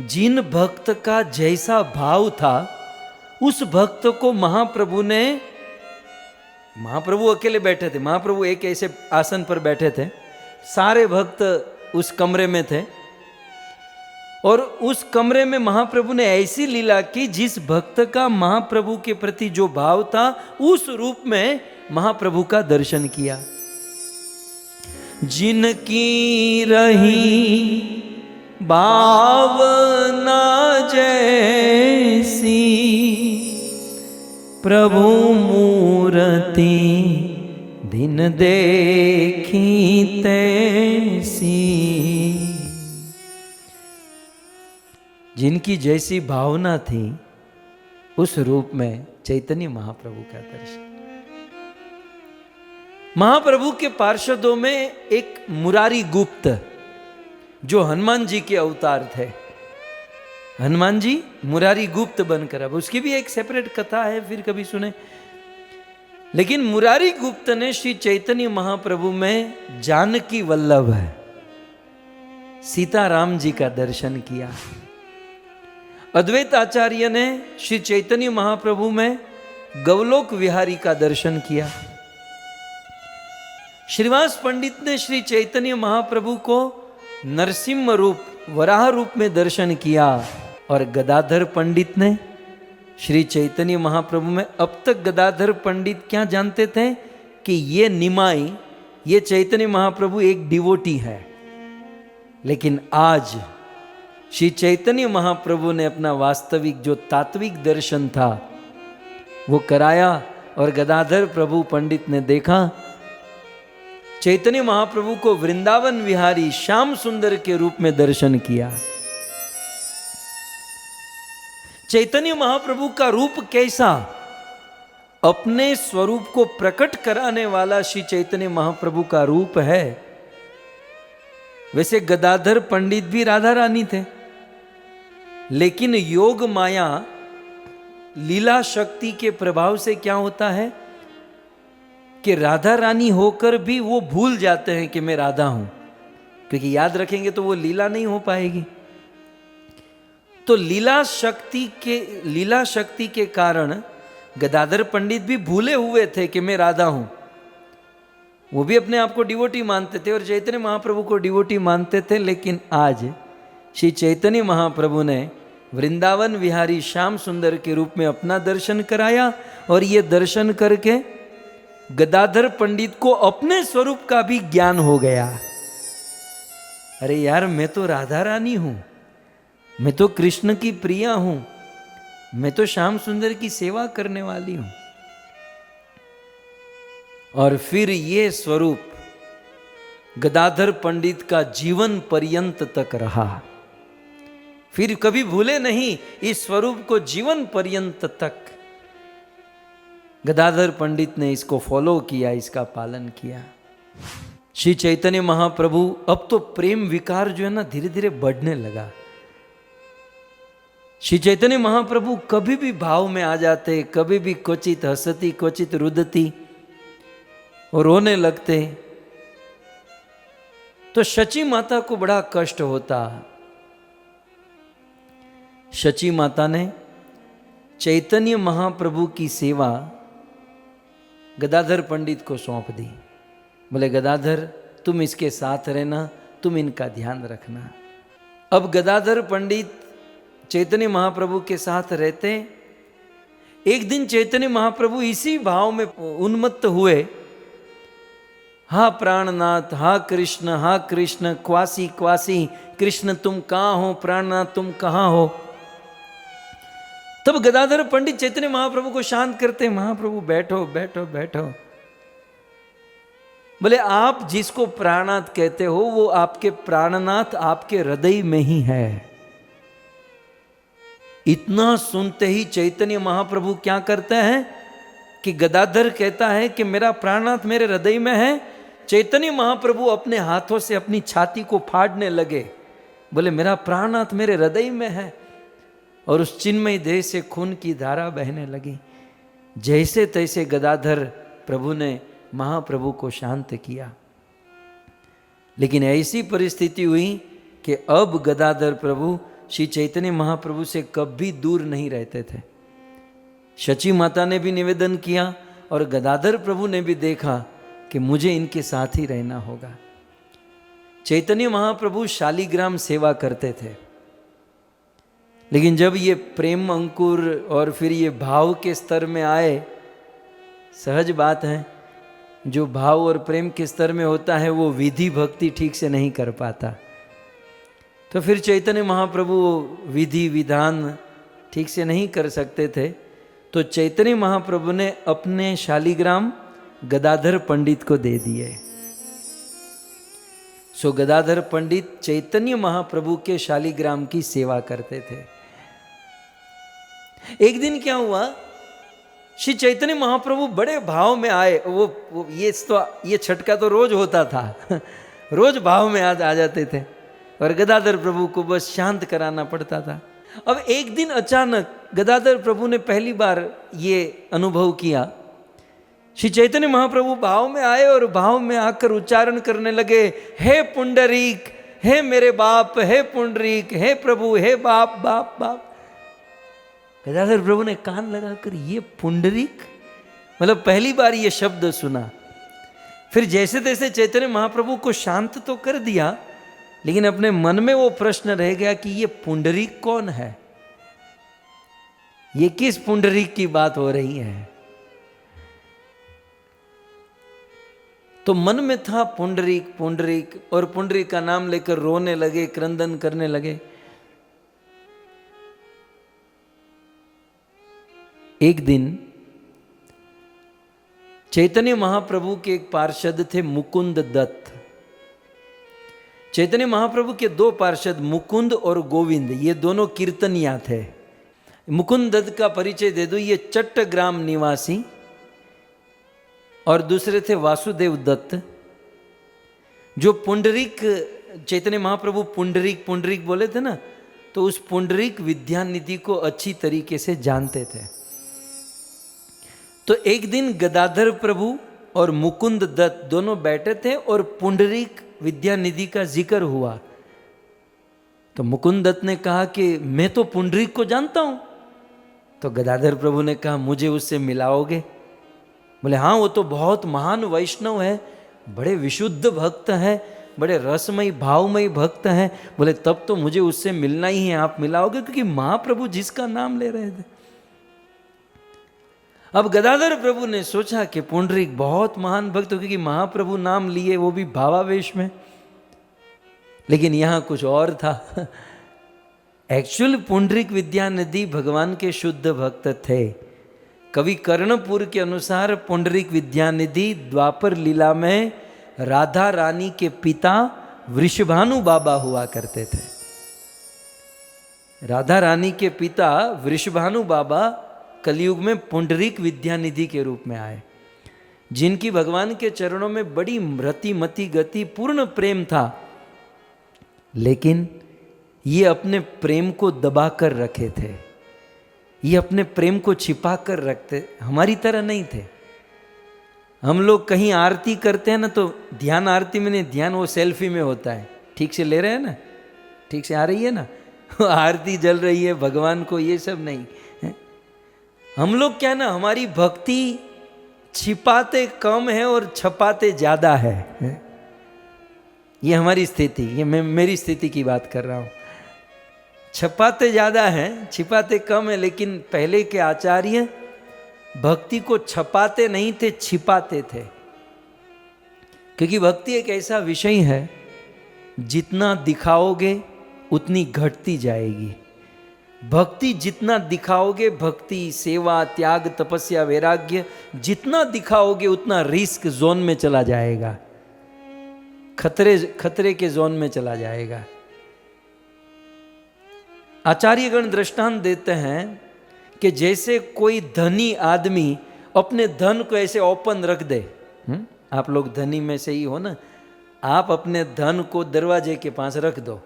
जिन भक्त का जैसा भाव था उस भक्त को महाप्रभु अकेले बैठे थे। महाप्रभु एक ऐसे आसन पर बैठे थे, सारे भक्त उस कमरे में थे, और उस कमरे में महाप्रभु ने ऐसी लीला की जिस भक्त का महाप्रभु के प्रति जो भाव था उस रूप में महाप्रभु का दर्शन किया। जिनकी रही भावना जैसी प्रभु मूर्ति दिन देखी तैसी। जिनकी जैसी भावना थी उस रूप में चैतन्य महाप्रभु का दर्शन। महाप्रभु के पार्षदों में एक मुरारी गुप्त जो हनुमान जी के अवतार थे, हनुमान जी मुरारी गुप्त बनकर, अब उसकी भी एक सेपरेट कथा है, फिर कभी सुने। लेकिन मुरारी गुप्त ने श्री चैतन्य महाप्रभु में जानकी वल्लभ है सीताराम जी का दर्शन किया। अद्वैत आचार्य ने श्री चैतन्य महाप्रभु में गवलोक विहारी का दर्शन किया। श्रीवास पंडित ने श्री चैतन्य महाप्रभु को नरसिंह रूप वराह रूप में दर्शन किया, और गदाधर पंडित ने श्री चैतन्य महाप्रभु में, अब तक गदाधर पंडित क्या जानते थे कि ये निमाई, ये चैतन्य महाप्रभु एक डिवोटी है। लेकिन आज श्री चैतन्य महाप्रभु ने अपना वास्तविक जो तात्विक दर्शन था वो कराया, और गदाधर प्रभु पंडित ने देखा चैतन्य महाप्रभु को वृंदावन विहारी श्याम सुंदर के रूप में दर्शन किया। चैतन्य महाप्रभु का रूप कैसा? अपने स्वरूप को प्रकट कराने वाला श्री चैतन्य महाप्रभु का रूप है। वैसे गदाधर पंडित भी राधा रानी थे, लेकिन योग माया लीला शक्ति के प्रभाव से क्या होता है कि राधा रानी होकर भी वो भूल जाते हैं कि मैं राधा हूं, क्योंकि याद रखेंगे तो वो लीला नहीं हो पाएगी। तो लीला शक्ति के कारण गदाधर पंडित भी भूले हुए थे कि मैं राधा हूं। वो भी अपने आप को डिवोटी मानते थे और चैतन्य महाप्रभु को डिवोटी मानते थे। लेकिन आज श्री चैतन्य महाप्रभु ने वृंदावन विहारी श्याम सुंदर के रूप में अपना दर्शन कराया, और ये दर्शन करके गदाधर पंडित को अपने स्वरूप का भी ज्ञान हो गया। अरे यार, मैं तो राधा रानी हूं, मैं तो कृष्ण की प्रिया हूं, मैं तो श्याम सुंदर की सेवा करने वाली हूं। और फिर ये स्वरूप गदाधर पंडित का जीवन पर्यंत तक रहा। फिर कभी भूले नहीं इस स्वरूप को जीवन पर्यंत तक। गदाधर पंडित ने इसको फॉलो किया, इसका पालन किया। श्री चैतन्य महाप्रभु अब तो प्रेम विकार जो है ना धीरे धीरे बढ़ने लगा। श्री चैतन्य महाप्रभु कभी भी भाव में आ जाते, कभी भी क्वचित हंसती क्वचित रुदती और रोने लगते, तो शची माता को बड़ा कष्ट होता। शची माता ने चैतन्य महाप्रभु की सेवा गदाधर पंडित को सौंप दी। बोले गदाधर तुम इसके साथ रहना, तुम इनका ध्यान रखना। अब गदाधर पंडित चैतन्य महाप्रभु के साथ रहते। एक दिन चैतन्य महाप्रभु इसी भाव में उन्मत्त हुए, हा प्राणनाथ, हा कृष्ण, क्वासी क्वासी, कृष्ण तुम कहाँ हो, प्राणनाथ तुम कहाँ हो। तब गदाधर पंडित चैतन्य महाप्रभु को शांत करते, महाप्रभु बैठो बैठो बैठो। बोले आप जिसको प्राणनाथ कहते हो वो आपके प्राणनाथ आपके हृदय में ही है। इतना सुनते ही चैतन्य महाप्रभु क्या करते हैं कि गदाधर कहता है कि मेरा प्राणनाथ मेरे हृदय में है। चैतन्य महाप्रभु अपने हाथों से अपनी छाती को फाड़ने लगे। बोले मेरा प्राणनाथ मेरे हृदय में है। और उस चिन्मय देह से खून की धारा बहने लगी। जैसे तैसे गदाधर प्रभु ने महाप्रभु को शांत किया। लेकिन ऐसी परिस्थिति हुई कि अब गदाधर प्रभु श्री चैतन्य महाप्रभु से कभी दूर नहीं रहते थे। शची माता ने भी निवेदन किया और गदाधर प्रभु ने भी देखा कि मुझे इनके साथ ही रहना होगा। चैतन्य महाप्रभु शालिग्राम सेवा करते थे, लेकिन जब ये प्रेम अंकुर और फिर ये भाव के स्तर में आए, सहज बात है जो भाव और प्रेम के स्तर में होता है वो विधि भक्ति ठीक से नहीं कर पाता। तो फिर चैतन्य महाप्रभु विधि विधान ठीक से नहीं कर सकते थे, तो चैतन्य महाप्रभु ने अपने शालिग्राम गदाधर पंडित को दे दिए। सो गदाधर पंडित चैतन्य महाप्रभु के शालिग्राम की सेवा करते थे। एक दिन क्या हुआ, श्री चैतन्य महाप्रभु बड़े भाव में आए। वो ये छटका तो रोज होता था रोज भाव में आ जाते थे और गदाधर प्रभु को बस शांत कराना पड़ता था। अब एक दिन अचानक गदाधर प्रभु ने पहली बार ये अनुभव किया। श्री चैतन्य महाप्रभु भाव में आए और भाव में आकर उच्चारण करने लगे, हे पुंडरीक, हे मेरे बाप, हे पुंडरीक, हे प्रभु, हे बाप बाप बाप। गदाधर प्रभु ने कान लगाकर ये पुंडरीक, मतलब पहली बार ये शब्द सुना। फिर जैसे तैसे चैतन्य महाप्रभु को शांत तो कर दिया, लेकिन अपने मन में वो प्रश्न रह गया कि ये पुंडरीक कौन है, ये किस पुंडरीक की बात हो रही है। तो मन में था पुंडरीक पुंडरीक, और पुंडरीक का नाम लेकर रोने लगे, क्रंदन करने लगे। एक दिन चैतन्य महाप्रभु के एक पार्षद थे मुकुंद दत्त। चैतन्य महाप्रभु के दो पार्षद मुकुंद और गोविंद, ये दोनों कीर्तनिया थे। मुकुंद दत्त का परिचय दे दो, ये चट्टग्राम निवासी, और दूसरे थे वासुदेव दत्त। जो पुंडरीक, चैतन्य महाप्रभु पुंडरीक पुंडरीक बोले थे ना, तो उस पुंडरीक विद्यानिधि को अच्छी तरीके से जानते थे। तो एक दिन गदाधर प्रभु और मुकुंद दत्त दोनों बैठे थे और पुंडरीक विद्यानिधि का जिक्र हुआ। तो मुकुंद दत्त ने कहा कि मैं तो पुंडरीक को जानता हूं। तो गदाधर प्रभु ने कहा मुझे उससे मिलाओगे? बोले हाँ, वो तो बहुत महान वैष्णव है, बड़े विशुद्ध भक्त हैं, बड़े रसमयी भावमयी भक्त हैं। बोले तब तो मुझे उससे मिलना ही है, आप मिलाओगे? क्योंकि महाप्रभु जिसका नाम ले रहे थे। अब गदाधर प्रभु ने सोचा कि पुंडरीक बहुत महान भक्त, क्योंकि महाप्रभु नाम लिए, वो भी भावावेश में। लेकिन यहां कुछ और था। एक्चुअल पुंडरीक विद्यानिधि भगवान के शुद्ध भक्त थे। कवि कर्णपुर के अनुसार पुंडरीक विद्यानिधि द्वापर लीला में राधा रानी के पिता वृषभानु बाबा हुआ करते थे। राधा रानी के पिता वृषभानु बाबा कलयुग में पुंडरीक विद्यानिधि के रूप में आए, जिनकी भगवान के चरणों में बड़ी रति मति गति पूर्ण प्रेम था, लेकिन ये अपने प्रेम को दबा कर रखे थे, ये अपने प्रेम को छिपा कर रखते, हमारी तरह नहीं थे। हम लोग कहीं आरती करते हैं ना, तो ध्यान आरती में नहीं, ध्यान वो सेल्फी में होता है। ठीक से ले रहे हैं ना, ठीक से आ रही है ना, आरती जल रही है भगवान को, ये सब नहीं है। हम लोग क्या ना, हमारी भक्ति छिपाते कम है और छपाते ज्यादा है। ये हमारी स्थिति, ये मैं मेरी स्थिति की बात कर रहा हूं। छपाते ज्यादा है, छिपाते कम है। लेकिन पहले के आचार्य भक्ति को छपाते नहीं थे, छिपाते थे। क्योंकि भक्ति एक ऐसा विषय है, जितना दिखाओगे उतनी घटती जाएगी। भक्ति जितना दिखाओगे, भक्ति सेवा त्याग तपस्या वैराग्य जितना दिखाओगे उतना रिस्क जोन में चला जाएगा, खतरे के जोन में चला जाएगा। आचार्यगण दृष्टांत देते हैं कि जैसे कोई धनी आदमी अपने धन को ऐसे ओपन रख दे। आप लोग धनी में से ही हो ना, आप अपने धन को दरवाजे के पास रख दो,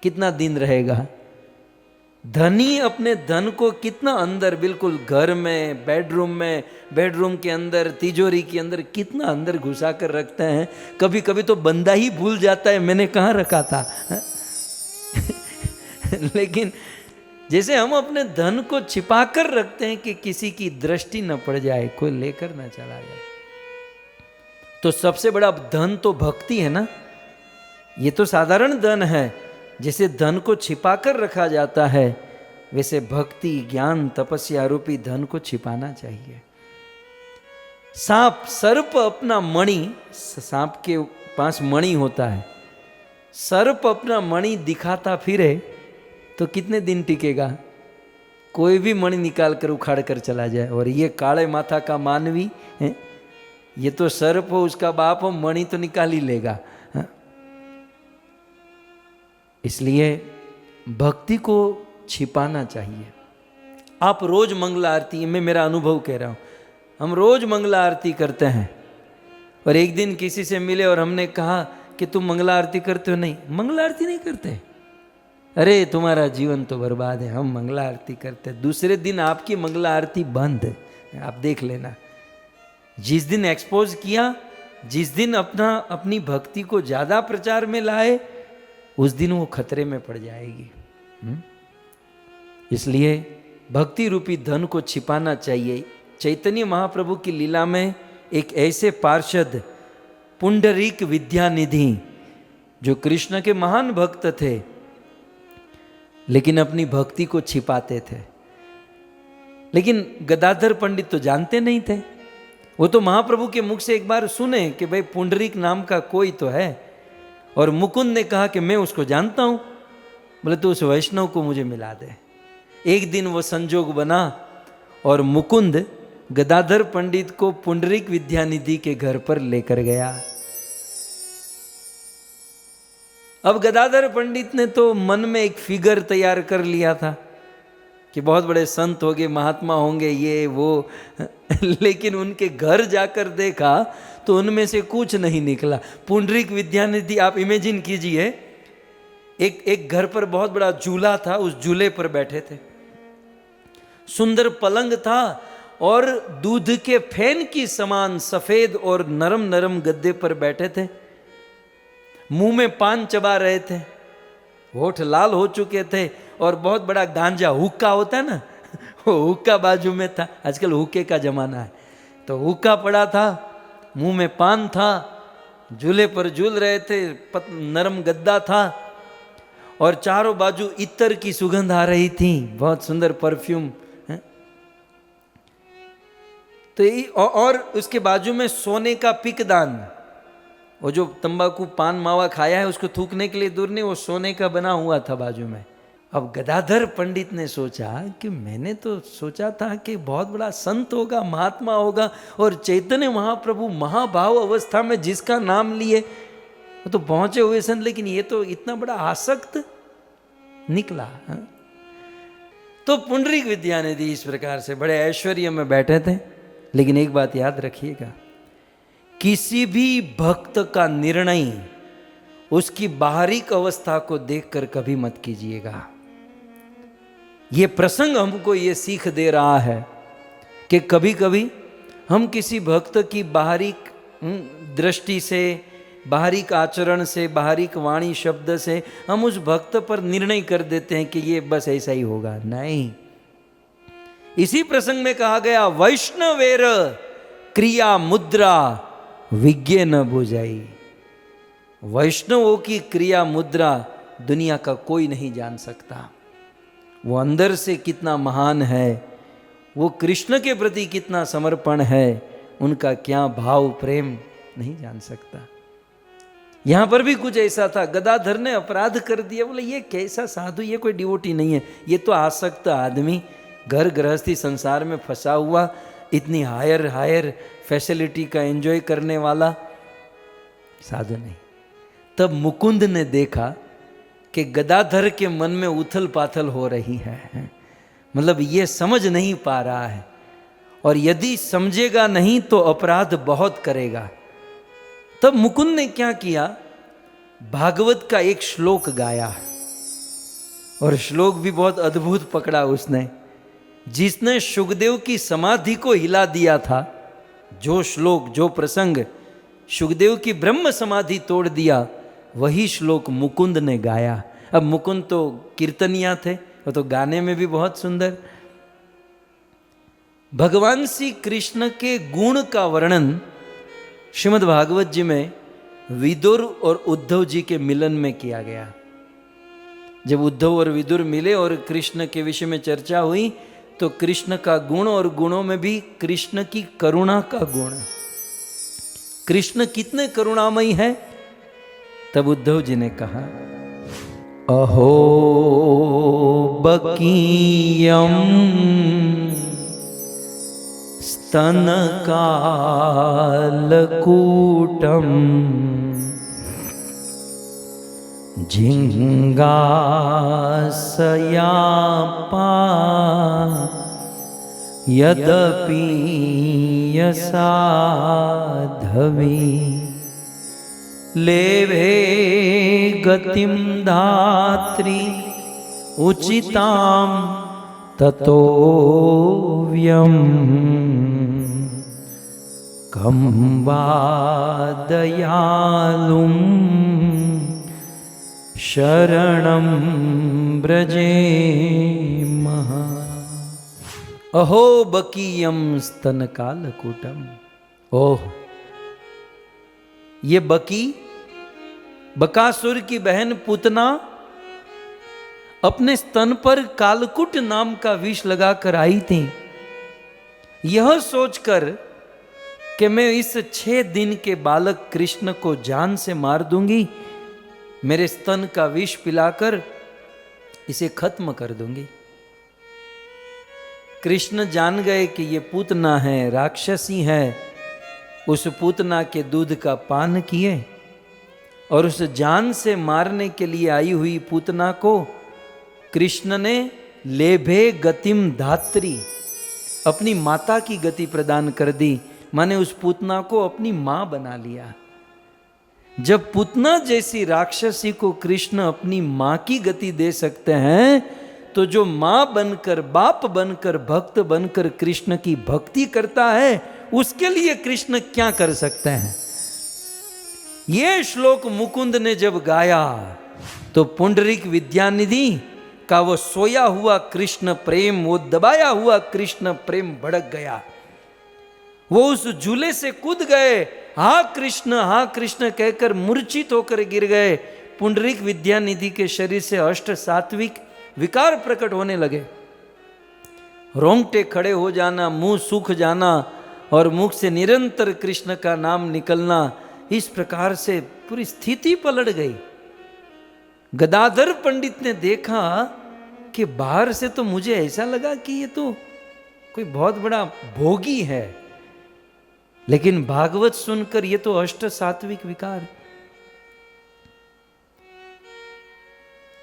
कितना दिन रहेगा? धनी अपने धन को कितना अंदर, बिल्कुल घर में, बेडरूम के अंदर, तिजोरी के अंदर कितना अंदर घुसा कर रखते हैं। कभी कभी तो बंदा ही भूल जाता है मैंने कहाँ रखा था। लेकिन जैसे हम अपने धन को छिपा कर रखते हैं कि किसी की दृष्टि न पड़ जाए, कोई लेकर न चला जाए, तो सबसे बड़ा धन तो भक्ति है ना। ये तो साधारण धन है, जैसे धन को छिपा कर रखा जाता है, वैसे भक्ति ज्ञान तपस्या रूपी धन को छिपाना चाहिए। सांप, सर्प अपना मणि, सांप के पास मणि होता है, सर्प अपना मणि दिखाता फिरे तो कितने दिन टिकेगा? कोई भी मणि निकाल कर उखाड़ कर चला जाए। और ये काले माथा का मानवी है, ये तो सर्प हो, उसका बाप हो, मणि तो निकाल ही लेगा। इसलिए भक्ति को छिपाना चाहिए। आप रोज मंगला आरती, मैं मेरा अनुभव कह रहा हूं, हम रोज मंगला आरती करते हैं। और एक दिन किसी से मिले और हमने कहा कि तुम मंगला आरती करते हो? नहीं, मंगला आरती नहीं करते। अरे तुम्हारा जीवन तो बर्बाद है, हम मंगला आरती करते। दूसरे दिन आपकी मंगला आरती बंद है, आप देख लेना। जिस दिन एक्सपोज किया, जिस दिन अपनी भक्ति को ज्यादा प्रचार में लाए, उस दिन वो खतरे में पड़ जाएगी। इसलिए भक्ति रूपी धन को छिपाना चाहिए। चैतन्य महाप्रभु की लीला में एक ऐसे पार्षद पुंडरीक विद्यानिधि, जो कृष्ण के महान भक्त थे, लेकिन अपनी भक्ति को छिपाते थे। लेकिन गदाधर पंडित तो जानते नहीं थे। वो तो महाप्रभु के मुख से एक बार सुने कि भाई पुंडरीक नाम का कोई तो है, और मुकुंद ने कहा कि मैं उसको जानता हूं। बोले तो उस वैष्णव को मुझे मिला दे। एक दिन वो संजोग बना और मुकुंद गदाधर पंडित को पुंडरीक विद्यानिधि के घर पर लेकर गया। अब गदाधर पंडित ने तो मन में एक फिगर तैयार कर लिया था कि बहुत बड़े संत होंगे, महात्मा होंगे, ये वो। लेकिन उनके घर जाकर देखा तो उनमें से कुछ नहीं निकला। पुंडरीक विद्यानिधि, आप इमेजिन कीजिए, एक घर पर बहुत बड़ा झूला था, उस झूले पर बैठे थे, सुंदर पलंग था, और दूध के फैन की समान सफेद और नरम नरम गद्दे पर बैठे थे। मुंह में पान चबा रहे थे, होठ लाल हो चुके थे, और बहुत बड़ा गांजा, हुक्का होता है ना, वो हुक्का बाजू में था। आजकल हुक्के का जमाना है, तो हुक्का पड़ा था, मुंह में पान था, झूले पर झूल रहे थे, नरम गद्दा था, और चारों बाजू इत्र की सुगंध आ रही थी, बहुत सुंदर परफ्यूम है। तो और उसके बाजू में सोने का पिकदान, वो जो तंबाकू पान मावा खाया है उसको थूकने के लिए दूर नहीं, वो सोने का बना हुआ था बाजू में। अब गदाधर पंडित ने सोचा कि मैंने तो सोचा था कि बहुत बड़ा संत होगा, महात्मा होगा, और चैतन्य महाप्रभु महाभाव अवस्था में जिसका नाम लिए वो तो पहुंचे हुए संत, लेकिन ये तो इतना बड़ा आसक्त। निकला। तो पुंडरीक विद्यानिधि इस प्रकार से बड़े ऐश्वर्य में बैठे थे। लेकिन एक बात याद रखिएगा, किसी भी भक्त का निर्णय उसकी बाहरिक अवस्था को देखकर कभी मत कीजिएगा। ये प्रसंग हमको ये सीख दे रहा है कि कभी कभी हम किसी भक्त की बाहरिक दृष्टि से, बाहरिक आचरण से, बाहरिक वाणी शब्द से हम उस भक्त पर निर्णय कर देते हैं कि ये बस ऐसा ही होगा। नहीं, इसी प्रसंग में कहा गया, वैष्णवेर क्रिया मुद्रा विज्ञ न बुझाई। वैष्णवों की क्रिया मुद्रा दुनिया का कोई नहीं जान सकता। वो अंदर से कितना महान है, वो कृष्ण के प्रति कितना समर्पण है, उनका क्या भाव प्रेम नहीं जान सकता। यहां पर भी कुछ ऐसा था, गदाधर ने अपराध कर दिया। बोले ये कैसा साधु, ये कोई डिवोटी नहीं है, ये तो आसक्त आदमी, घर गृहस्थी संसार में फंसा हुआ, इतनी हायर फैसिलिटी का एंजॉय करने वाला साधु नहीं। तब मुकुंद ने देखा कि गदाधर के मन में उथल पाथल हो रही है, मतलब ये समझ नहीं पा रहा है, और यदि समझेगा नहीं तो अपराध बहुत करेगा। तब मुकुंद ने क्या किया, भागवत का एक श्लोक गाया, और श्लोक भी बहुत अद्भुत पकड़ा उसने, जिसने सुखदेव की समाधि को हिला दिया था। जो श्लोक, जो प्रसंग सुखदेव की ब्रह्म समाधि तोड़ दिया, वही श्लोक मुकुंद ने गाया। अब मुकुंद तो कीर्तनिया थे, वो तो गाने में भी बहुत सुंदर। भगवान श्री कृष्ण के गुण का वर्णन श्रीमद् भागवत जी में विदुर और उद्धव जी के मिलन में किया गया। जब उद्धव और विदुर मिले और कृष्ण के विषय में चर्चा हुई, तो कृष्ण का गुण और गुणों में भी कृष्ण की करुणा का गुण, कृष्ण कितने करुणामयी है। तब उद्धव जी ने कहा, अहो बकीयम स्तन कालकूटम झिंगासयापा यदपि यसाधवी लेभे गतिम धात्री उचिताम ततोव्यम कम वा दयालुम शरणं ब्रजेमः। अहो बकीयम स्तन कालकूटम। ओह, ये बकी, बकासुर की बहन पूतना, अपने स्तन पर कालकुट नाम का विष लगाकर आई थी, यह सोचकर कि मैं इस 6 दिन के बालक कृष्ण को जान से मार दूंगी, मेरे स्तन का विष पिलाकर इसे खत्म कर दूंगी। कृष्ण जान गए कि ये पूतना है, राक्षसी है। उस पूतना के दूध का पान किए और उस जान से मारने के लिए आई हुई पूतना को कृष्ण ने लेभे गतिम धात्री, अपनी माता की गति प्रदान कर दी। माने उस पूतना को अपनी मां बना लिया। जब पूतना जैसी राक्षसी को कृष्ण अपनी मां की गति दे सकते हैं, तो जो मां बनकर, बाप बनकर, भक्त बनकर कृष्ण की भक्ति करता है, उसके लिए कृष्ण क्या कर सकते हैं। ये श्लोक मुकुंद ने जब गाया तो पुंडरीक विद्यानिधि का वो सोया हुआ कृष्ण प्रेम, वो दबाया हुआ कृष्ण प्रेम भड़क गया। वो उस झूले से कूद गए, हा कृष्ण कहकर मूर्छित होकर गिर गए। पुंडरीक विद्यानिधि के शरीर से अष्ट सात्विक विकार प्रकट होने लगे। रोंगटे खड़े हो जाना, मुंह सूख जाना और मुख से निरंतर कृष्ण का नाम निकलना, इस प्रकार से पूरी स्थिति पलट गई। गदाधर पंडित ने देखा कि बाहर से तो मुझे ऐसा लगा कि ये तो कोई बहुत बड़ा भोगी है, लेकिन भागवत सुनकर ये तो अष्ट सात्विक विकार।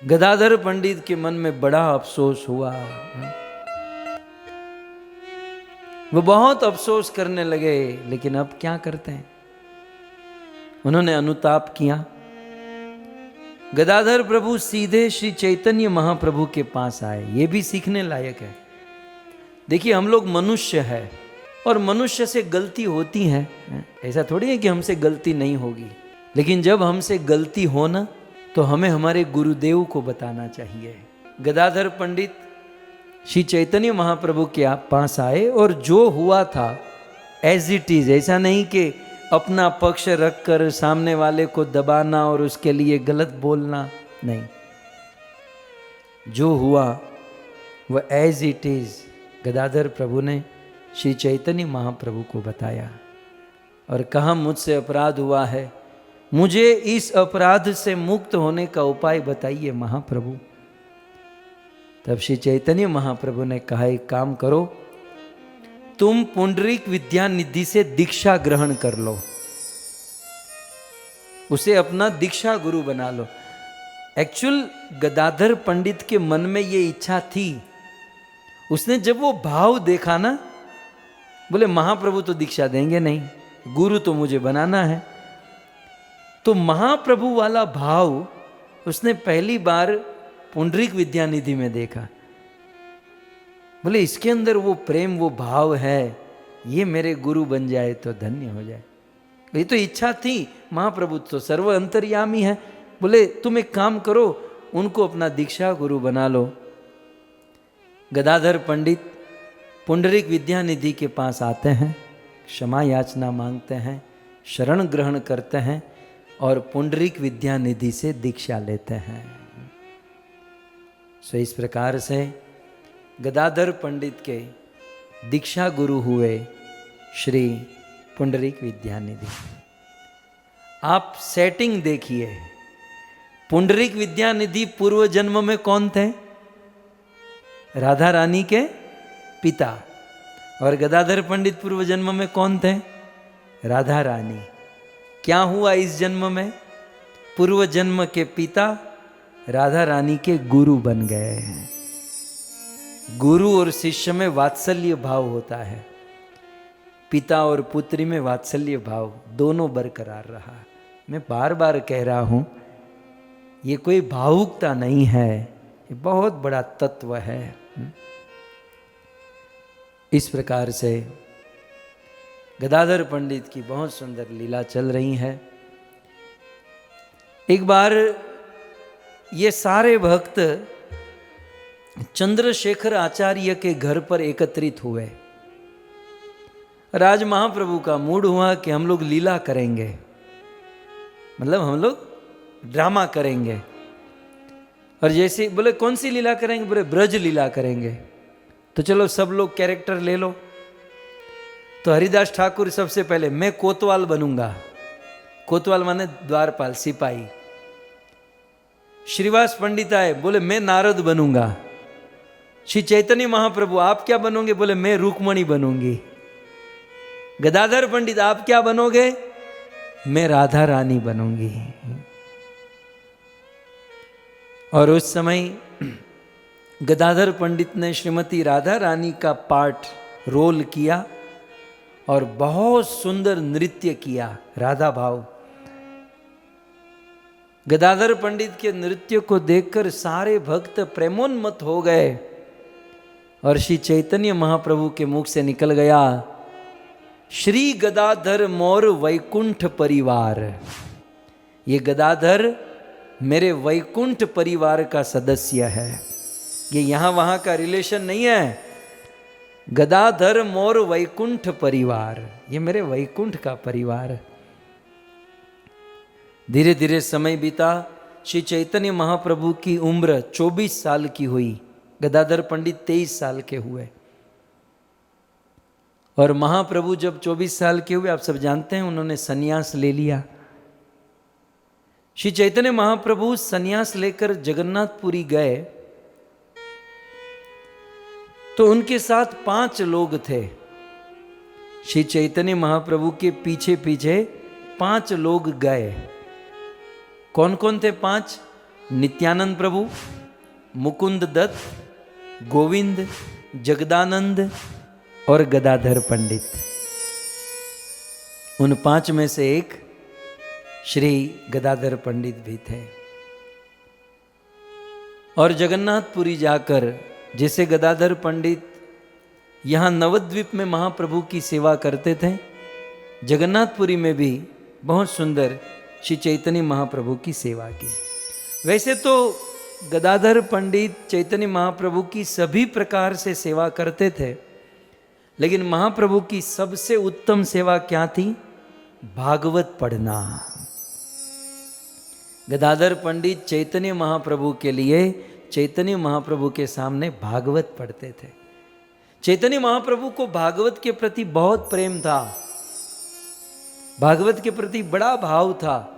गदाधर पंडित के मन में बड़ा अफसोस हुआ। वो बहुत अफसोस करने लगे, लेकिन अब क्या करते हैं। उन्होंने अनुताप किया। गदाधर प्रभु सीधे श्री चैतन्य महाप्रभु के पास आए। ये भी सीखने लायक है। देखिए, हम लोग मनुष्य है और मनुष्य से गलती होती है। ऐसा थोड़ी है कि हमसे गलती नहीं होगी, लेकिन जब हमसे गलती हो ना, तो हमें हमारे गुरुदेव को बताना चाहिए। गदाधर पंडित श्री चैतन्य महाप्रभु के पास आए और जो हुआ था एज इट इज, ऐसा नहीं कि अपना पक्ष रखकर सामने वाले को दबाना और उसके लिए गलत बोलना, नहीं। जो हुआ वह एज इट इज गदाधर प्रभु ने श्री चैतन्य महाप्रभु को बताया और कहा, मुझसे अपराध हुआ है, मुझे इस अपराध से मुक्त होने का उपाय बताइए महाप्रभु। तब श्री चैतन्य महाप्रभु ने कहा, एक काम करो, तुम पुंडरीक विद्यानिधि से दीक्षा ग्रहण कर लो, उसे अपना दीक्षा गुरु बना लो। एक्चुअल गदाधर पंडित के मन में ये इच्छा थी। उसने जब वो भाव देखा ना, बोले महाप्रभु तो दीक्षा देंगे नहीं, गुरु तो मुझे बनाना है। तो महाप्रभु वाला भाव उसने पहली बार पुंडरीक विद्यानिधि में देखा। बोले इसके अंदर वो प्रेम, वो भाव है, ये मेरे गुरु बन जाए तो धन्य हो जाए। ये तो इच्छा थी। महाप्रभु तो सर्व अंतर्यामी है। बोले तुम एक काम करो, उनको अपना दीक्षा गुरु बना लो। गदाधर पंडित पुंडरीक विद्यानिधि के पास आते हैं, क्षमा याचना मांगते हैं, शरण ग्रहण करते हैं और पुंडरीक विद्यानिधि से दीक्षा लेते हैं। सो इस प्रकार से गदाधर पंडित के दीक्षा गुरु हुए श्री पुंडरीक विद्यानिधि। आप सेटिंग देखिए, पुंडरीक विद्यानिधि पूर्व जन्म में कौन थे? राधा रानी के पिता। और गदाधर पंडित पूर्व जन्म में कौन थे? राधा रानी। क्या हुआ इस जन्म में? पूर्व जन्म के पिता राधा रानी के गुरु बन गए हैं। गुरु और शिष्य में वात्सल्य भाव होता है, पिता और पुत्री में वात्सल्य भाव दोनों बरकरार रहा। मैं बार बार कह रहा हूं, ये कोई भावुकता नहीं है, ये बहुत बड़ा तत्व है। इस प्रकार से गदाधर पंडित की बहुत सुंदर लीला चल रही है। एक बार ये सारे भक्त चंद्रशेखर आचार्य के घर पर एकत्रित हुए। राज महाप्रभु का मूड हुआ कि हम लोग लीला करेंगे, मतलब हम लोग ड्रामा करेंगे। और जैसे बोले कौन सी लीला करेंगे? बोले ब्रज लीला करेंगे। तो चलो सब लोग कैरेक्टर ले लो। तो हरिदास ठाकुर सबसे पहले, मैं कोतवाल बनूंगा। कोतवाल माने द्वारपाल, सिपाही। श्रीवास पंडित आए, बोले मैं नारद बनूंगा। श्री चैतन्य महाप्रभु आप क्या बनोगे? बोले मैं रुक्मणी बनूंगी। गदाधर पंडित आप क्या बनोगे? मैं राधा रानी बनूंगी। और उस समय गदाधर पंडित ने श्रीमती राधा रानी का पार्ट रोल किया और बहुत सुंदर नृत्य किया, राधा भाव। गदाधर पंडित के नृत्य को देखकर सारे भक्त प्रेमोन्मत्त हो गए और श्री चैतन्य महाप्रभु के मुख से निकल गया, श्री गदाधर मोर वैकुंठ परिवार। ये गदाधर मेरे वैकुंठ परिवार का सदस्य है। ये यहां वहां का रिलेशन नहीं है। गदाधर मोर वैकुंठ परिवार, ये मेरे वैकुंठ का परिवार। धीरे धीरे समय बीता। श्री चैतन्य महाप्रभु की उम्र 24 साल की हुई। गदाधर पंडित 23 साल के हुए। और महाप्रभु जब 24 साल के हुए, आप सब जानते हैं, उन्होंने सन्यास ले लिया। श्री चैतन्य महाप्रभु सन्यास लेकर जगन्नाथपुरी गए तो उनके साथ 5 लोग थे। श्री चैतन्य महाप्रभु के पीछे पीछे 5 लोग गए। कौन कौन थे 5? नित्यानंद प्रभु, मुकुंद दत्त, गोविंद, जगदानंद और गदाधर पंडित। उन 5 में से एक श्री गदाधर पंडित भी थे। और जगन्नाथपुरी जाकर जैसे गदाधर पंडित यहाँ नवद्वीप में महाप्रभु की सेवा करते थे, जगन्नाथपुरी में भी बहुत सुंदर श्री चैतन्य महाप्रभु की सेवा की। वैसे तो गदाधर पंडित चैतन्य महाप्रभु की सभी प्रकार से सेवा करते थे, लेकिन महाप्रभु की सबसे उत्तम सेवा क्या थी? भागवत पढ़ना। गदाधर पंडित चैतन्य महाप्रभु के लिए, चैतन्य महाप्रभु के सामने भागवत पढ़ते थे। चैतन्य महाप्रभु को भागवत के प्रति बहुत प्रेम था, भागवत के प्रति बड़ा भाव था।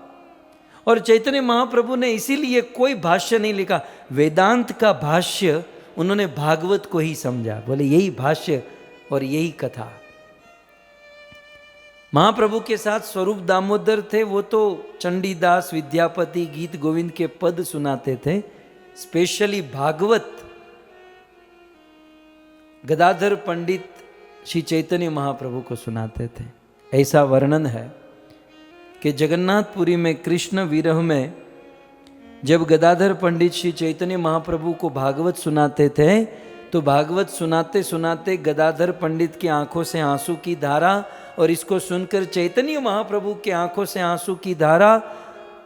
और चैतन्य महाप्रभु ने इसीलिए कोई भाष्य नहीं लिखा, वेदांत का भाष्य उन्होंने भागवत को ही समझा। बोले यही भाष्य और यही कथा। महाप्रभु के साथ स्वरूप दामोदर थे, वो तो चंडीदास, विद्यापति, गीत गोविंद के पद सुनाते थे। स्पेशली भागवत गदाधर पंडित श्री चैतन्य महाप्रभु को सुनाते थे। ऐसा वर्णन है कि जगन्नाथपुरी में कृष्ण विरह में जब गदाधर पंडित श्री चैतन्य महाप्रभु को भागवत सुनाते थे, तो भागवत सुनाते सुनाते गदाधर पंडित की आंखों से आंसू की धारा, और इसको सुनकर चैतन्य महाप्रभु के आंखों से आंसू की धारा,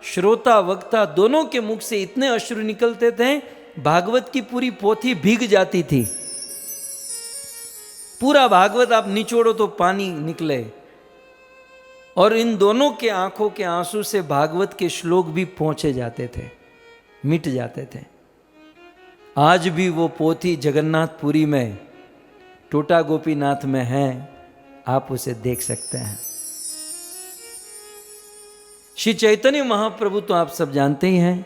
श्रोता वक्ता दोनों के मुख से इतने अश्रु निकलते थे, भागवत की पूरी पोथी भीग जाती थी। पूरा भागवत आप निचोड़ो तो पानी निकले। और इन दोनों के आंखों के आंसू से भागवत के श्लोक भी पहुंचे जाते थे, मिट जाते थे। आज भी वो पोथी जगन्नाथपुरी में टोटा गोपीनाथ में है, आप उसे देख सकते हैं। श्री चैतन्य महाप्रभु तो आप सब जानते ही हैं,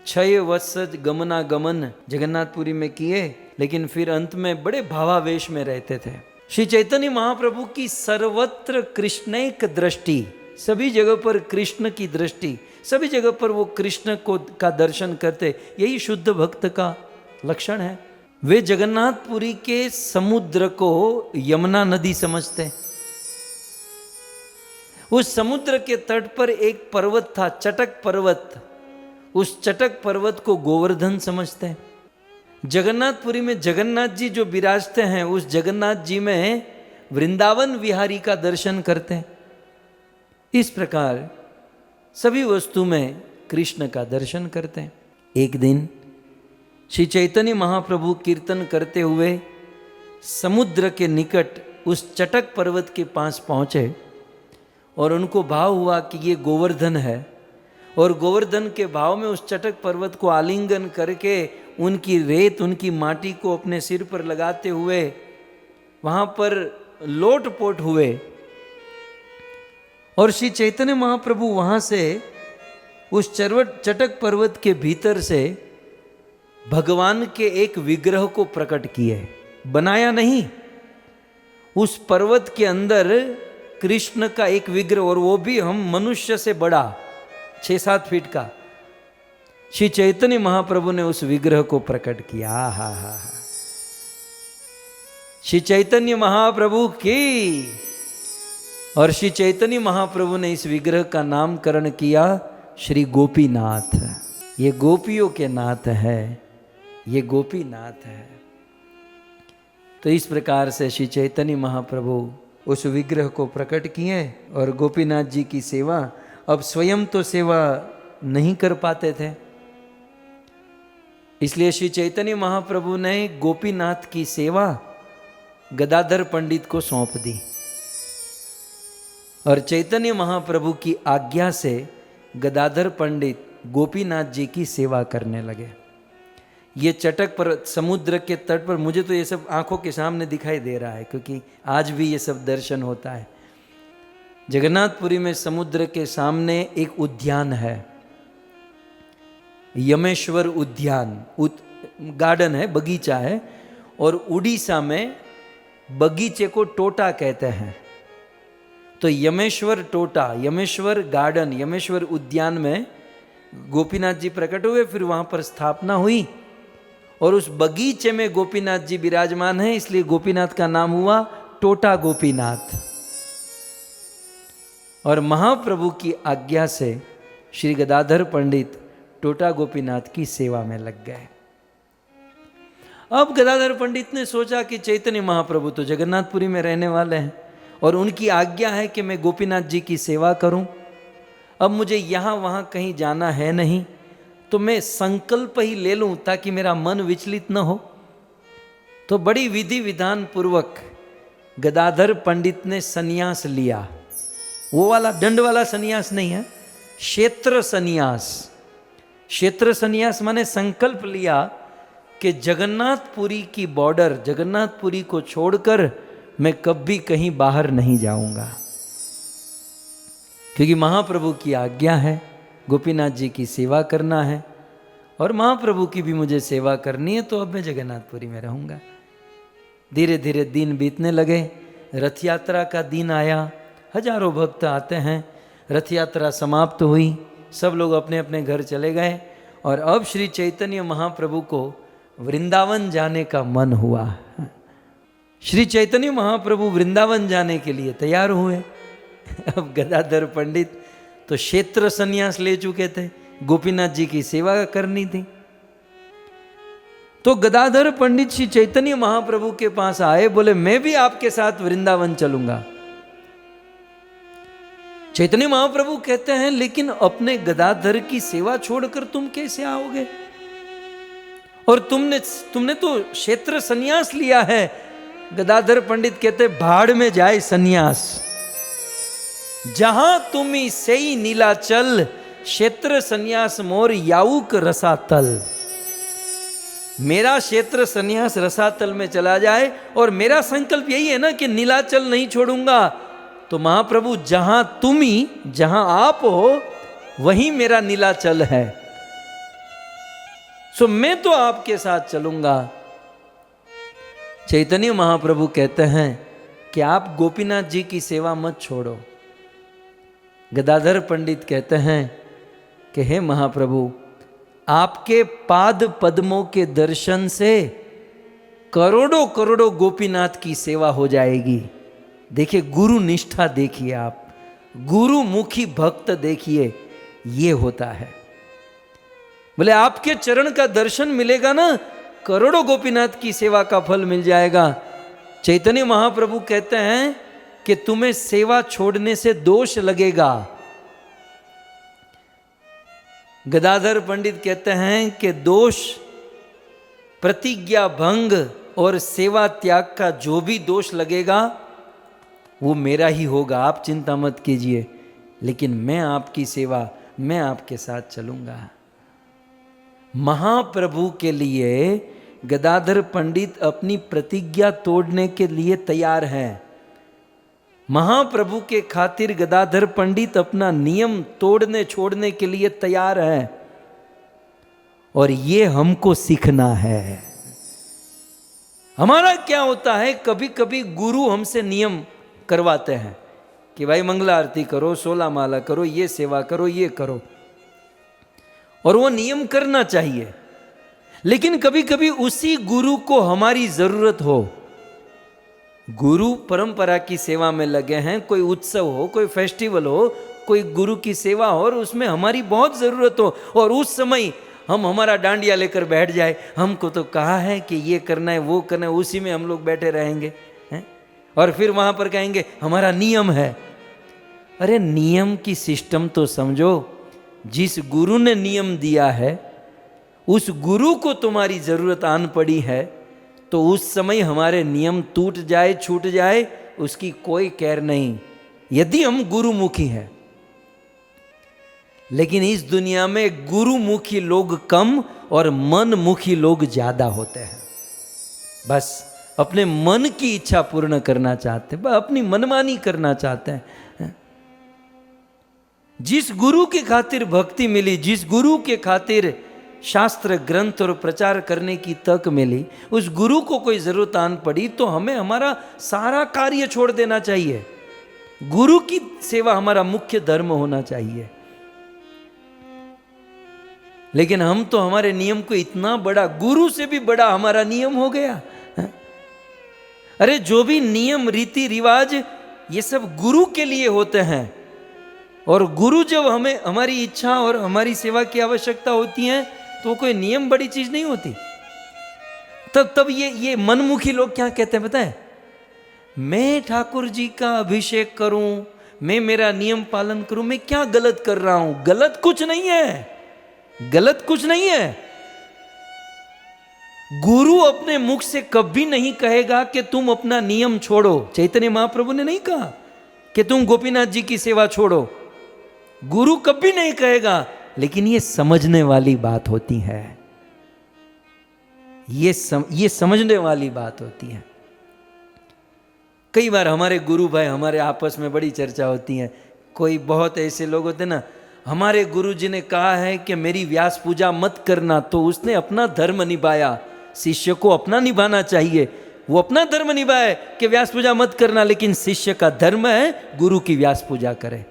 6 वर्ष गमनागमन जगन्नाथपुरी में किए, लेकिन फिर अंत में बड़े भावावेश में रहते थे। श्री चैतन्य महाप्रभु की सर्वत्र कृष्णैक दृष्टि, सभी जगह पर कृष्ण की दृष्टि, सभी जगह पर वो कृष्ण को का दर्शन करते। यही शुद्ध भक्त का लक्षण है। वे जगन्नाथपुरी के समुद्र को यमुना नदी समझते। उस समुद्र के तट पर एक पर्वत था, चटक पर्वत। उस चटक पर्वत को गोवर्धन समझते। जगन्नाथपुरी में जगन्नाथ जी जो विराजते हैं, उस जगन्नाथ जी में वृंदावन विहारी का दर्शन करते हैं। इस प्रकार सभी वस्तु में कृष्ण का दर्शन करते हैं। एक दिन श्री चैतन्य महाप्रभु कीर्तन करते हुए समुद्र के निकट उस चटक पर्वत के पास पहुंचे और उनको भाव हुआ कि ये गोवर्धन है, और गोवर्धन के भाव में उस चटक पर्वत को आलिंगन करके उनकी रेत, उनकी माटी को अपने सिर पर लगाते हुए वहाँ पर लोटपोट हुए। और श्री चैतन्य महाप्रभु वहाँ से उस चटक पर्वत के भीतर से भगवान के एक विग्रह को प्रकट किए। बनाया नहीं, उस पर्वत के अंदर कृष्ण का एक विग्रह, और वो भी हम मनुष्य से बड़ा 6-7 फीट का, श्री चैतन्य महाप्रभु ने उस विग्रह को प्रकट किया। हा श्री चैतन्य महाप्रभु की। और श्री चैतन्य महाप्रभु ने इस विग्रह का नामकरण किया श्री गोपीनाथ। ये गोपियों के नाथ है, ये गोपीनाथ है। तो इस प्रकार से श्री चैतन्य महाप्रभु उस विग्रह को प्रकट किए और गोपीनाथ जी की सेवा। अब स्वयं तो सेवा नहीं कर पाते थे, इसलिए श्री चैतन्य महाप्रभु ने गोपीनाथ की सेवा गदाधर पंडित को सौंप दी। और चैतन्य महाप्रभु की आज्ञा से गदाधर पंडित गोपीनाथ जी की सेवा करने लगे। ये चटक पर समुद्र के तट पर, मुझे तो ये सब आंखों के सामने दिखाई दे रहा है, क्योंकि आज भी ये सब दर्शन होता है। जगन्नाथपुरी में समुद्र के सामने एक उद्यान है, यमेश्वर उद्यान, गार्डन है, बगीचा है। और उड़ीसा में बगीचे को टोटा कहते हैं। तो यमेश्वर टोटा, यमेश्वर गार्डन, यमेश्वर उद्यान में गोपीनाथ जी प्रकट हुए, फिर वहां पर स्थापना हुई और उस बगीचे में गोपीनाथ जी विराजमान हैं, इसलिए गोपीनाथ का नाम हुआ टोटा गोपीनाथ। और महाप्रभु की आज्ञा से श्री गदाधर पंडित टोटा गोपीनाथ की सेवा में लग गए। अब गदाधर पंडित ने सोचा कि चैतन्य महाप्रभु तो जगन्नाथपुरी में रहने वाले हैं और उनकी आज्ञा है कि मैं गोपीनाथ जी की सेवा करूं। अब मुझे यहाँ वहाँ कहीं जाना है नहीं, तो मैं संकल्प ही ले लूं ताकि मेरा मन विचलित न हो। तो बड़ी विधि विधान पूर्वक गदाधर पंडित ने सन्यास लिया। वो वाला दंड वाला सन्यास नहीं है, क्षेत्र सन्यास। क्षेत्र सन्यास माने संकल्प लिया कि जगन्नाथपुरी की बॉर्डर, जगन्नाथपुरी को छोड़कर मैं कभी कहीं बाहर नहीं जाऊंगा, क्योंकि महाप्रभु की आज्ञा है, गोपीनाथ जी की सेवा करना है और महाप्रभु की भी मुझे सेवा करनी है, तो अब मैं जगन्नाथपुरी में रहूंगा। धीरे धीरे दिन बीतने लगे, रथ यात्रा का दिन आया, हजारों भक्त आते हैं, रथ यात्रा समाप्त हुई, सब लोग अपने अपने घर चले गए और अब श्री चैतन्य महाप्रभु को वृंदावन जाने का मन हुआ। श्री चैतन्य महाप्रभु वृंदावन जाने के लिए तैयार हुए। अब गदाधर पंडित तो क्षेत्र सन्यास ले चुके थे, गोपीनाथ जी की सेवा करनी थी। तो गदाधर पंडित श्री चैतन्य महाप्रभु के पास आए, बोले मैं भी आपके साथ वृंदावन चलूंगा। चैतन्य महाप्रभु कहते हैं लेकिन अपने गदाधर की सेवा छोड़कर तुम कैसे आओगे, और तुमने तो क्षेत्र सन्यास लिया है। गदाधर पंडित कहते भाड़ में जाए सन्यास, जहां तुमी सेई नीलाचल, क्षेत्र सन्यास मोर याऊक रसातल। मेरा क्षेत्र सन्यास रसातल में चला जाए और मेरा संकल्प यही है ना कि नीलाचल नहीं छोड़ूंगा। तो महाप्रभु जहां तुमी, जहां आप हो वहीं मेरा नीलाचल है, सो मैं तो आपके साथ चलूंगा। चैतन्य महाप्रभु कहते हैं कि आप गोपीनाथ जी की सेवा मत छोड़ो। गदाधर पंडित कहते हैं कि हे महाप्रभु, आपके पाद पद्मों के दर्शन से करोड़ों करोड़ों गोपीनाथ की सेवा हो जाएगी। देखिए गुरु निष्ठा देखिए, आप गुरुमुखी भक्त देखिए, ये होता है। बोले आपके चरण का दर्शन मिलेगा ना, करोड़ों गोपीनाथ की सेवा का फल मिल जाएगा। चैतन्य महाप्रभु कहते हैं कि तुम्हें सेवा छोड़ने से दोष लगेगा। गदाधर पंडित कहते हैं कि दोष, प्रतिज्ञा भंग और सेवा त्याग का जो भी दोष लगेगा वो मेरा ही होगा, आप चिंता मत कीजिए, लेकिन मैं आपकी सेवा, मैं आपके साथ चलूंगा। महाप्रभु के लिए गदाधर पंडित अपनी प्रतिज्ञा तोड़ने के लिए तैयार हैं। महाप्रभु के खातिर गदाधर पंडित अपना नियम तोड़ने छोड़ने के लिए तैयार है, और ये हमको सीखना है। हमारा क्या होता है, कभी कभी गुरु हमसे नियम करवाते हैं कि भाई मंगला आरती करो, 16 माला करो, ये सेवा करो, ये करो, और वो नियम करना चाहिए। लेकिन कभी कभी उसी गुरु को हमारी जरूरत हो, गुरु परंपरा की सेवा में लगे हैं, कोई उत्सव हो, कोई फेस्टिवल हो, कोई गुरु की सेवा हो और उसमें हमारी बहुत जरूरत हो, और उस समय हम हमारा डांडिया लेकर बैठ जाए, हमको तो कहा है कि ये करना है, वो करना है, उसी में हम लोग बैठे रहेंगे हैं? और फिर वहां पर कहेंगे हमारा नियम है। अरे नियम की सिस्टम तो समझो। जिस गुरु ने नियम दिया है उस गुरु को तुम्हारी जरूरत आन पड़ी है, तो उस समय हमारे नियम टूट जाए, छूट जाए, उसकी कोई कैर नहीं, यदि हम गुरुमुखी हैं। लेकिन इस दुनिया में गुरुमुखी लोग कम और मनमुखी लोग ज्यादा होते हैं। बस अपने मन की इच्छा पूर्ण करना चाहते हैं, अपनी मनमानी करना चाहते हैं। जिस गुरु के खातिर भक्ति मिली, जिस गुरु के खातिर शास्त्र ग्रंथ और प्रचार करने की तक मिली, उस गुरु को कोई जरूरत आन पड़ी तो हमें हमारा सारा कार्य छोड़ देना चाहिए। गुरु की सेवा हमारा मुख्य धर्म होना चाहिए। लेकिन हम तो हमारे नियम को इतना बड़ा, गुरु से भी बड़ा हमारा नियम हो गया है? अरे जो भी नियम रीति रिवाज ये सब गुरु के लिए होते हैं, और गुरु जब हमें हमारी इच्छा और हमारी सेवा की आवश्यकता होती है तो कोई नियम बड़ी चीज नहीं होती। तब ये मनमुखी लोग क्या कहते हैं पता है, मैं ठाकुर जी का अभिषेक करूं, मैं मेरा नियम पालन करूं, मैं क्या गलत कर रहा हूं? गलत कुछ नहीं है, गलत कुछ नहीं है। गुरु अपने मुख से कभी नहीं कहेगा कि तुम अपना नियम छोड़ो। चैतन्य महाप्रभु ने नहीं कहा कि तुम गोपीनाथ जी की सेवा छोड़ो, गुरु कभी नहीं कहेगा। लेकिन ये समझने वाली बात होती है, ये समझने वाली बात होती है। कई बार हमारे गुरु भाई हमारे आपस में बड़ी चर्चा होती है। कोई बहुत ऐसे लोग होते ना, हमारे गुरु जी ने कहा है कि मेरी व्यास पूजा मत करना, तो उसने अपना धर्म निभाया। शिष्य को अपना निभाना चाहिए, वो अपना धर्म निभाए कि व्यास पूजा मत करना, लेकिन शिष्य का धर्म है गुरु की व्यास पूजा करे,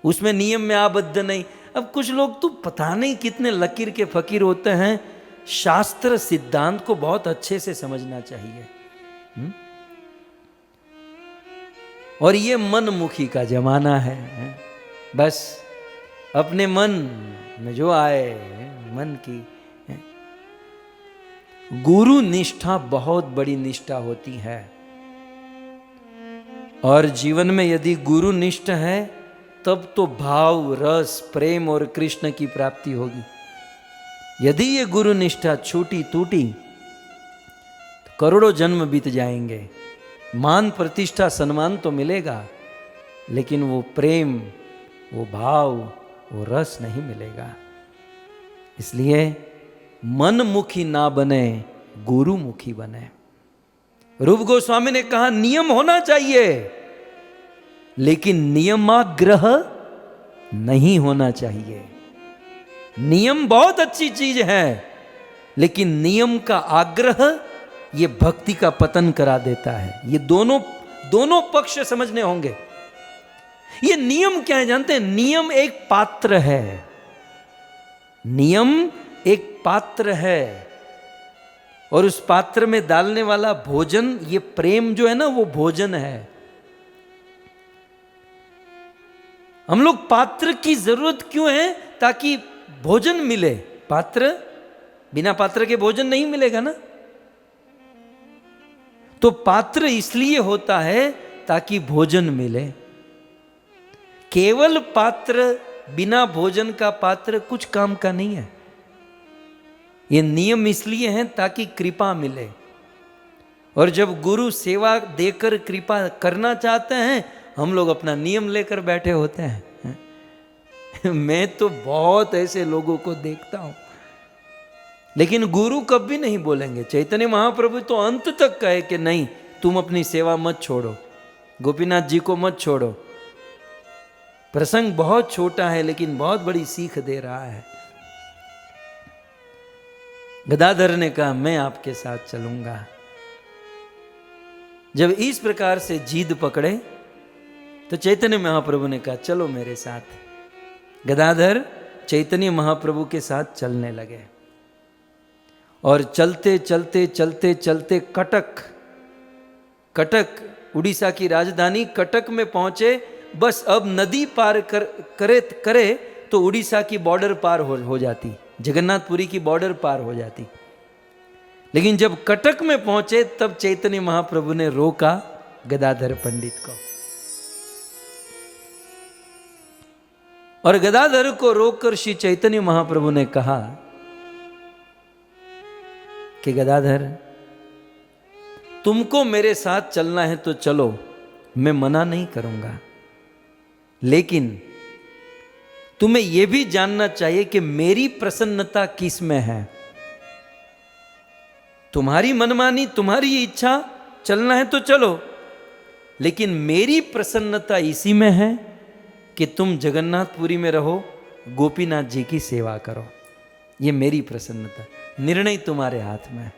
उसमें नियम में आबद्ध नहीं। अब कुछ लोग तो पता नहीं कितने लकीर के फकीर होते हैं, शास्त्र सिद्धांत को बहुत अच्छे से समझना चाहिए। और ये मनमुखी का जमाना है। बस अपने मन में जो आए मन की। गुरु निष्ठा बहुत बड़ी निष्ठा होती है, और जीवन में यदि गुरु निष्ठ है तब तो भाव रस प्रेम और कृष्ण की प्राप्ति होगी। यदि ये गुरु निष्ठा छूटी टूटी तो करोड़ों जन्म बीत जाएंगे। मान प्रतिष्ठा सम्मान तो मिलेगा, लेकिन वो प्रेम, वो भाव, वो रस नहीं मिलेगा। इसलिए मनमुखी ना बने, गुरुमुखी बने। रूप गोस्वामी ने कहा नियम होना चाहिए, लेकिन नियमाग्रह नहीं होना चाहिए। नियम बहुत अच्छी चीज है, लेकिन नियम का आग्रह ये भक्ति का पतन करा देता है। ये दोनों पक्ष समझने होंगे। ये नियम क्या है जानते हैं? नियम एक पात्र है, नियम एक पात्र है, और उस पात्र में डालने वाला भोजन, ये प्रेम जो है ना, वो भोजन है। हम लोग पात्र की जरूरत क्यों है? ताकि भोजन मिले। पात्र, बिना पात्र के भोजन नहीं मिलेगा ना। तो पात्र इसलिए होता है ताकि भोजन मिले। केवल पात्र, बिना भोजन का पात्र कुछ काम का नहीं है। ये नियम इसलिए हैं ताकि कृपा मिले, और जब गुरु सेवा देकर कृपा करना चाहते हैं, हम लोग अपना नियम लेकर बैठे होते हैं। मैं तो बहुत ऐसे लोगों को देखता हूं, लेकिन गुरु कभी नहीं बोलेंगे। चैतन्य महाप्रभु तो अंत तक कहे कि नहीं, तुम अपनी सेवा मत छोड़ो, गोपीनाथ जी को मत छोड़ो। प्रसंग बहुत छोटा है, लेकिन बहुत बड़ी सीख दे रहा है। गदाधर ने कहा मैं आपके साथ चलूंगा। जब इस प्रकार से जीद पकड़े तो चैतन्य महाप्रभु ने कहा चलो मेरे साथ। गदाधर चैतन्य महाप्रभु के साथ चलने लगे, और चलते चलते चलते चलते कटक उड़ीसा की राजधानी कटक में पहुंचे। बस अब नदी पार करे तो उड़ीसा की बॉर्डर पार हो जाती, जगन्नाथपुरी की बॉर्डर पार हो जाती। लेकिन जब कटक में पहुंचे तब चैतन्य महाप्रभु ने रोका गदाधर पंडित को, और गदाधर को रोककर श्री चैतन्य महाप्रभु ने कहा कि गदाधर, तुमको मेरे साथ चलना है तो चलो, मैं मना नहीं करूंगा, लेकिन तुम्हें यह भी जानना चाहिए कि मेरी प्रसन्नता किस में है। तुम्हारी मनमानी, तुम्हारी इच्छा, चलना है तो चलो, लेकिन मेरी प्रसन्नता इसी में है कि तुम जगन्नाथपुरी में रहो, गोपीनाथ जी की सेवा करो। ये मेरी प्रसन्नता, निर्णय तुम्हारे हाथ में है।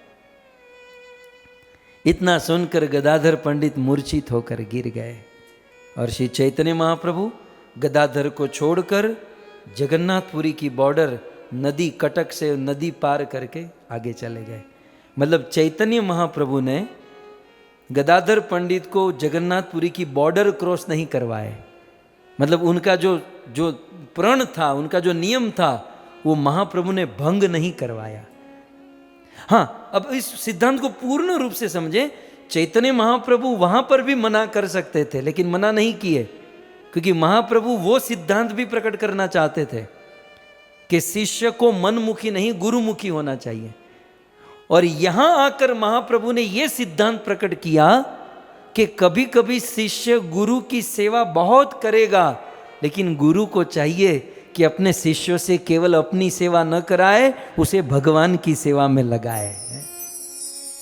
इतना सुनकर गदाधर पंडित मूर्छित होकर गिर गए, और श्री चैतन्य महाप्रभु गदाधर को छोड़कर जगन्नाथपुरी की बॉर्डर नदी कटक से नदी पार करके आगे चले गए। मतलब चैतन्य महाप्रभु ने गदाधर पंडित को जगन्नाथपुरी की बॉर्डर क्रॉस नहीं करवाए। मतलब उनका जो जो प्रण था, उनका जो नियम था, वो महाप्रभु ने भंग नहीं करवाया। हाँ, अब इस सिद्धांत को पूर्ण रूप से समझे। चैतन्य महाप्रभु वहां पर भी मना कर सकते थे, लेकिन मना नहीं किए, क्योंकि महाप्रभु वो सिद्धांत भी प्रकट करना चाहते थे कि शिष्य को मनमुखी नहीं गुरुमुखी होना चाहिए। और यहां आकर महाप्रभु ने यह सिद्धांत प्रकट किया कि कभी कभी शिष्य गुरु की सेवा बहुत करेगा, लेकिन गुरु को चाहिए कि अपने शिष्यों से केवल अपनी सेवा न कराए, उसे भगवान की सेवा में लगाए।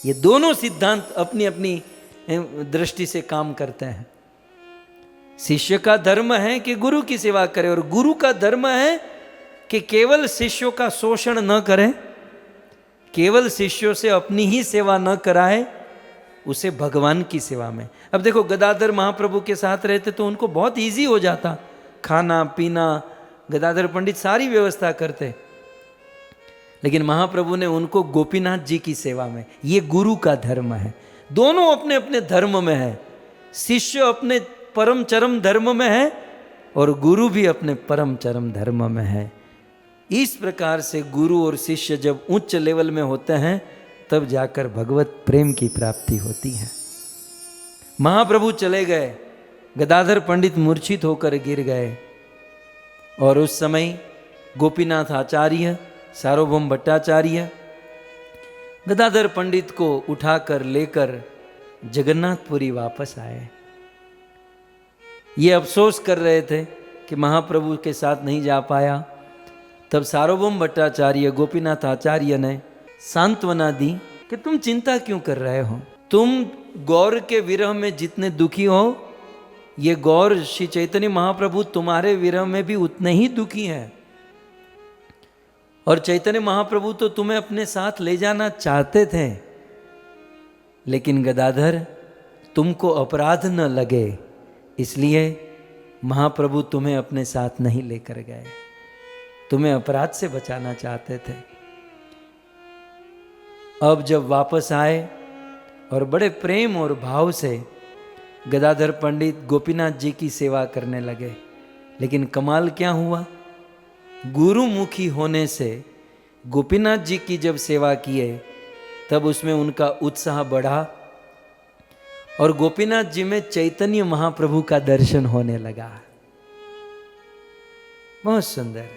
ये दोनों सिद्धांत अपनी अपनी दृष्टि से काम करते हैं। शिष्य का धर्म है कि गुरु की सेवा करे, और गुरु का धर्म है कि केवल शिष्यों का शोषण न करे, केवल शिष्यों से अपनी ही सेवा न कराए, उसे भगवान की सेवा में। अब देखो, गदाधर महाप्रभु के साथ रहते तो उनको बहुत इजी हो जाता, खाना पीना गदाधर पंडित सारी व्यवस्था करते, लेकिन महाप्रभु ने उनको गोपीनाथ जी की सेवा में। ये गुरु का धर्म है। दोनों अपने अपने धर्म में है। शिष्य अपने परम चरम धर्म में है और गुरु भी अपने परम चरम धर्म में है। इस प्रकार से गुरु और शिष्य जब उच्च लेवल में होते हैं, तब जाकर भगवत प्रेम की प्राप्ति होती है। महाप्रभु चले गए, गदाधर पंडित मूर्छित होकर गिर गए, और उस समय गोपीनाथ आचार्य, सार्वभौम भट्टाचार्य गदाधर पंडित को उठाकर लेकर जगन्नाथपुरी वापस आए। ये अफसोस कर रहे थे कि महाप्रभु के साथ नहीं जा पाया। तब सार्वभौम भट्टाचार्य गोपीनाथ आचार्य ने सांत्वना दी कि तुम चिंता क्यों कर रहे हो, तुम गौर के विरह में जितने दुखी हो, ये गौर श्री चैतन्य महाप्रभु तुम्हारे विरह में भी उतने ही दुखी हैं। और चैतन्य महाप्रभु तो तुम्हें अपने साथ ले जाना चाहते थे, लेकिन गदाधर तुमको अपराध न लगे, इसलिए महाप्रभु तुम्हें अपने साथ नहीं लेकर गए, तुम्हें अपराध से बचाना चाहते थे। अब जब वापस आए और बड़े प्रेम और भाव से गदाधर पंडित गोपीनाथ जी की सेवा करने लगे, लेकिन कमाल क्या हुआ, गुरुमुखी होने से गोपीनाथ जी की जब सेवा किए तब उसमें उनका उत्साह बढ़ा और गोपीनाथ जी में चैतन्य महाप्रभु का दर्शन होने लगा। बहुत सुंदर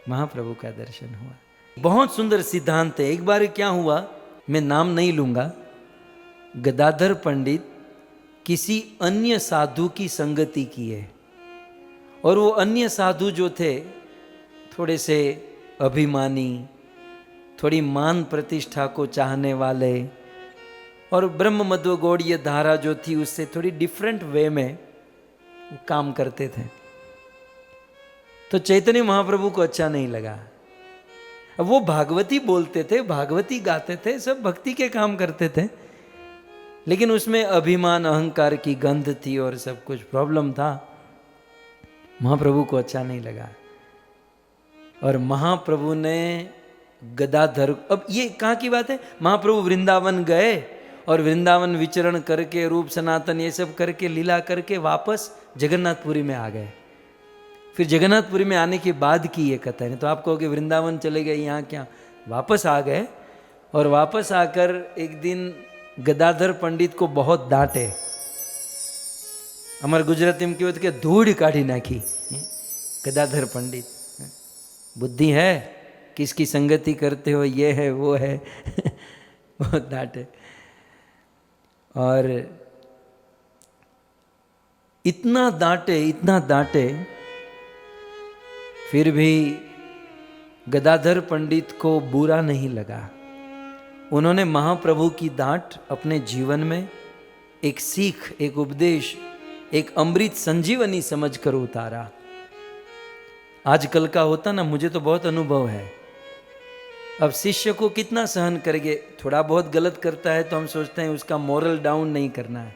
महाप्रभु का दर्शन हुआ। बहुत सुंदर सिद्धांत है। एक बार क्या हुआ, मैं नाम नहीं लूंगा, गदाधर पंडित किसी अन्य साधु की संगति किए, और वो अन्य साधु जो थे थोड़े से अभिमानी, थोड़ी मान प्रतिष्ठा को चाहने वाले, और ब्रह्म मध्व गौड़ीय धारा जो थी उससे थोड़ी डिफरेंट वे में काम करते थे। तो चैतन्य महाप्रभु को अच्छा नहीं लगा। अब वो भागवती बोलते थे, भागवती गाते थे, सब भक्ति के काम करते थे, लेकिन उसमें अभिमान अहंकार की गंध थी और सब कुछ प्रॉब्लम था। महाप्रभु को अच्छा नहीं लगा और महाप्रभु ने गदाधर, अब ये कहाँ की बात है, महाप्रभु वृंदावन गए और वृंदावन विचरण करके रूप सनातन ये सब करके लीला करके वापस जगन्नाथपुरी में आ गए। फिर जगन्नाथपुरी में आने के बाद की ये कथा है। तो आप कहोगे वृंदावन चले गए, यहाँ क्या, वापस आ गए और वापस आकर एक दिन गदाधर पंडित को बहुत डांटे। अमर गुजराती में क्यों के धूड़ काढ़ी नाखी गदाधर पंडित, बुद्धि है, किसकी संगति करते हो, ये है वो है बहुत डांटे। और इतना डांटे फिर भी गदाधर पंडित को बुरा नहीं लगा। उन्होंने महाप्रभु की डांट अपने जीवन में एक सीख, एक उपदेश, एक अमृत संजीवनी समझकर उतारा। आजकल का होता ना, मुझे तो बहुत अनुभव है। अब शिष्य को कितना सहन करेंगे, थोड़ा बहुत गलत करता है तो हम सोचते हैं उसका मोरल डाउन नहीं करना है,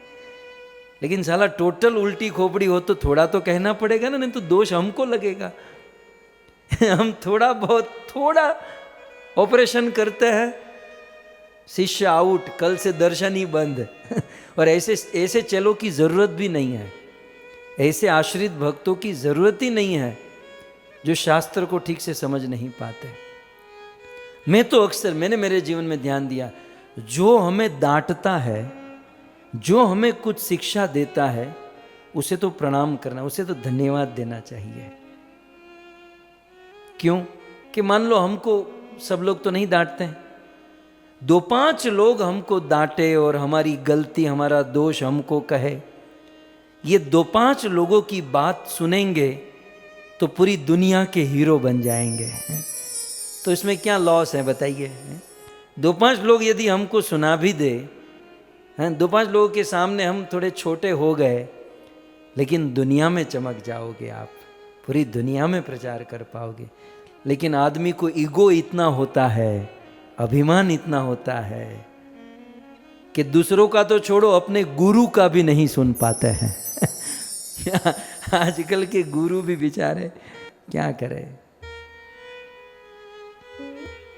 लेकिन साला टोटल उल्टी खोपड़ी हो तो थोड़ा तो कहना पड़ेगा ना, नहीं तो दोष हमको लगेगा। हम थोड़ा ऑपरेशन करते हैं, शिष्य आउट, कल से दर्शन ही बंद। और ऐसे चलो की जरूरत भी नहीं है, ऐसे आश्रित भक्तों की जरूरत ही नहीं है जो शास्त्र को ठीक से समझ नहीं पाते। मैंने मेरे जीवन में ध्यान दिया, जो हमें डांटता है, जो हमें कुछ शिक्षा देता है, उसे तो प्रणाम करना, उसे तो धन्यवाद देना चाहिए। क्यों? कि मान लो हमको सब लोग तो नहीं डांटते हैं, 2-5 लोग हमको डांटे और हमारी गलती, हमारा दोष हमको कहे, ये 2-5 लोगों की बात सुनेंगे तो पूरी दुनिया के हीरो बन जाएंगे। तो इसमें क्या लॉस है बताइए? 2-5 लोग यदि हमको सुना भी दे, 2-5 लोगों के सामने हम थोड़े छोटे हो गए, लेकिन दुनिया में चमक जाओगे आप, पूरी दुनिया में प्रचार कर पाओगे। लेकिन आदमी को ईगो इतना होता है, अभिमान इतना होता है कि दूसरों का तो छोड़ो, अपने गुरु का भी नहीं सुन पाते हैं। आजकल के गुरु भी बेचारे क्या करें,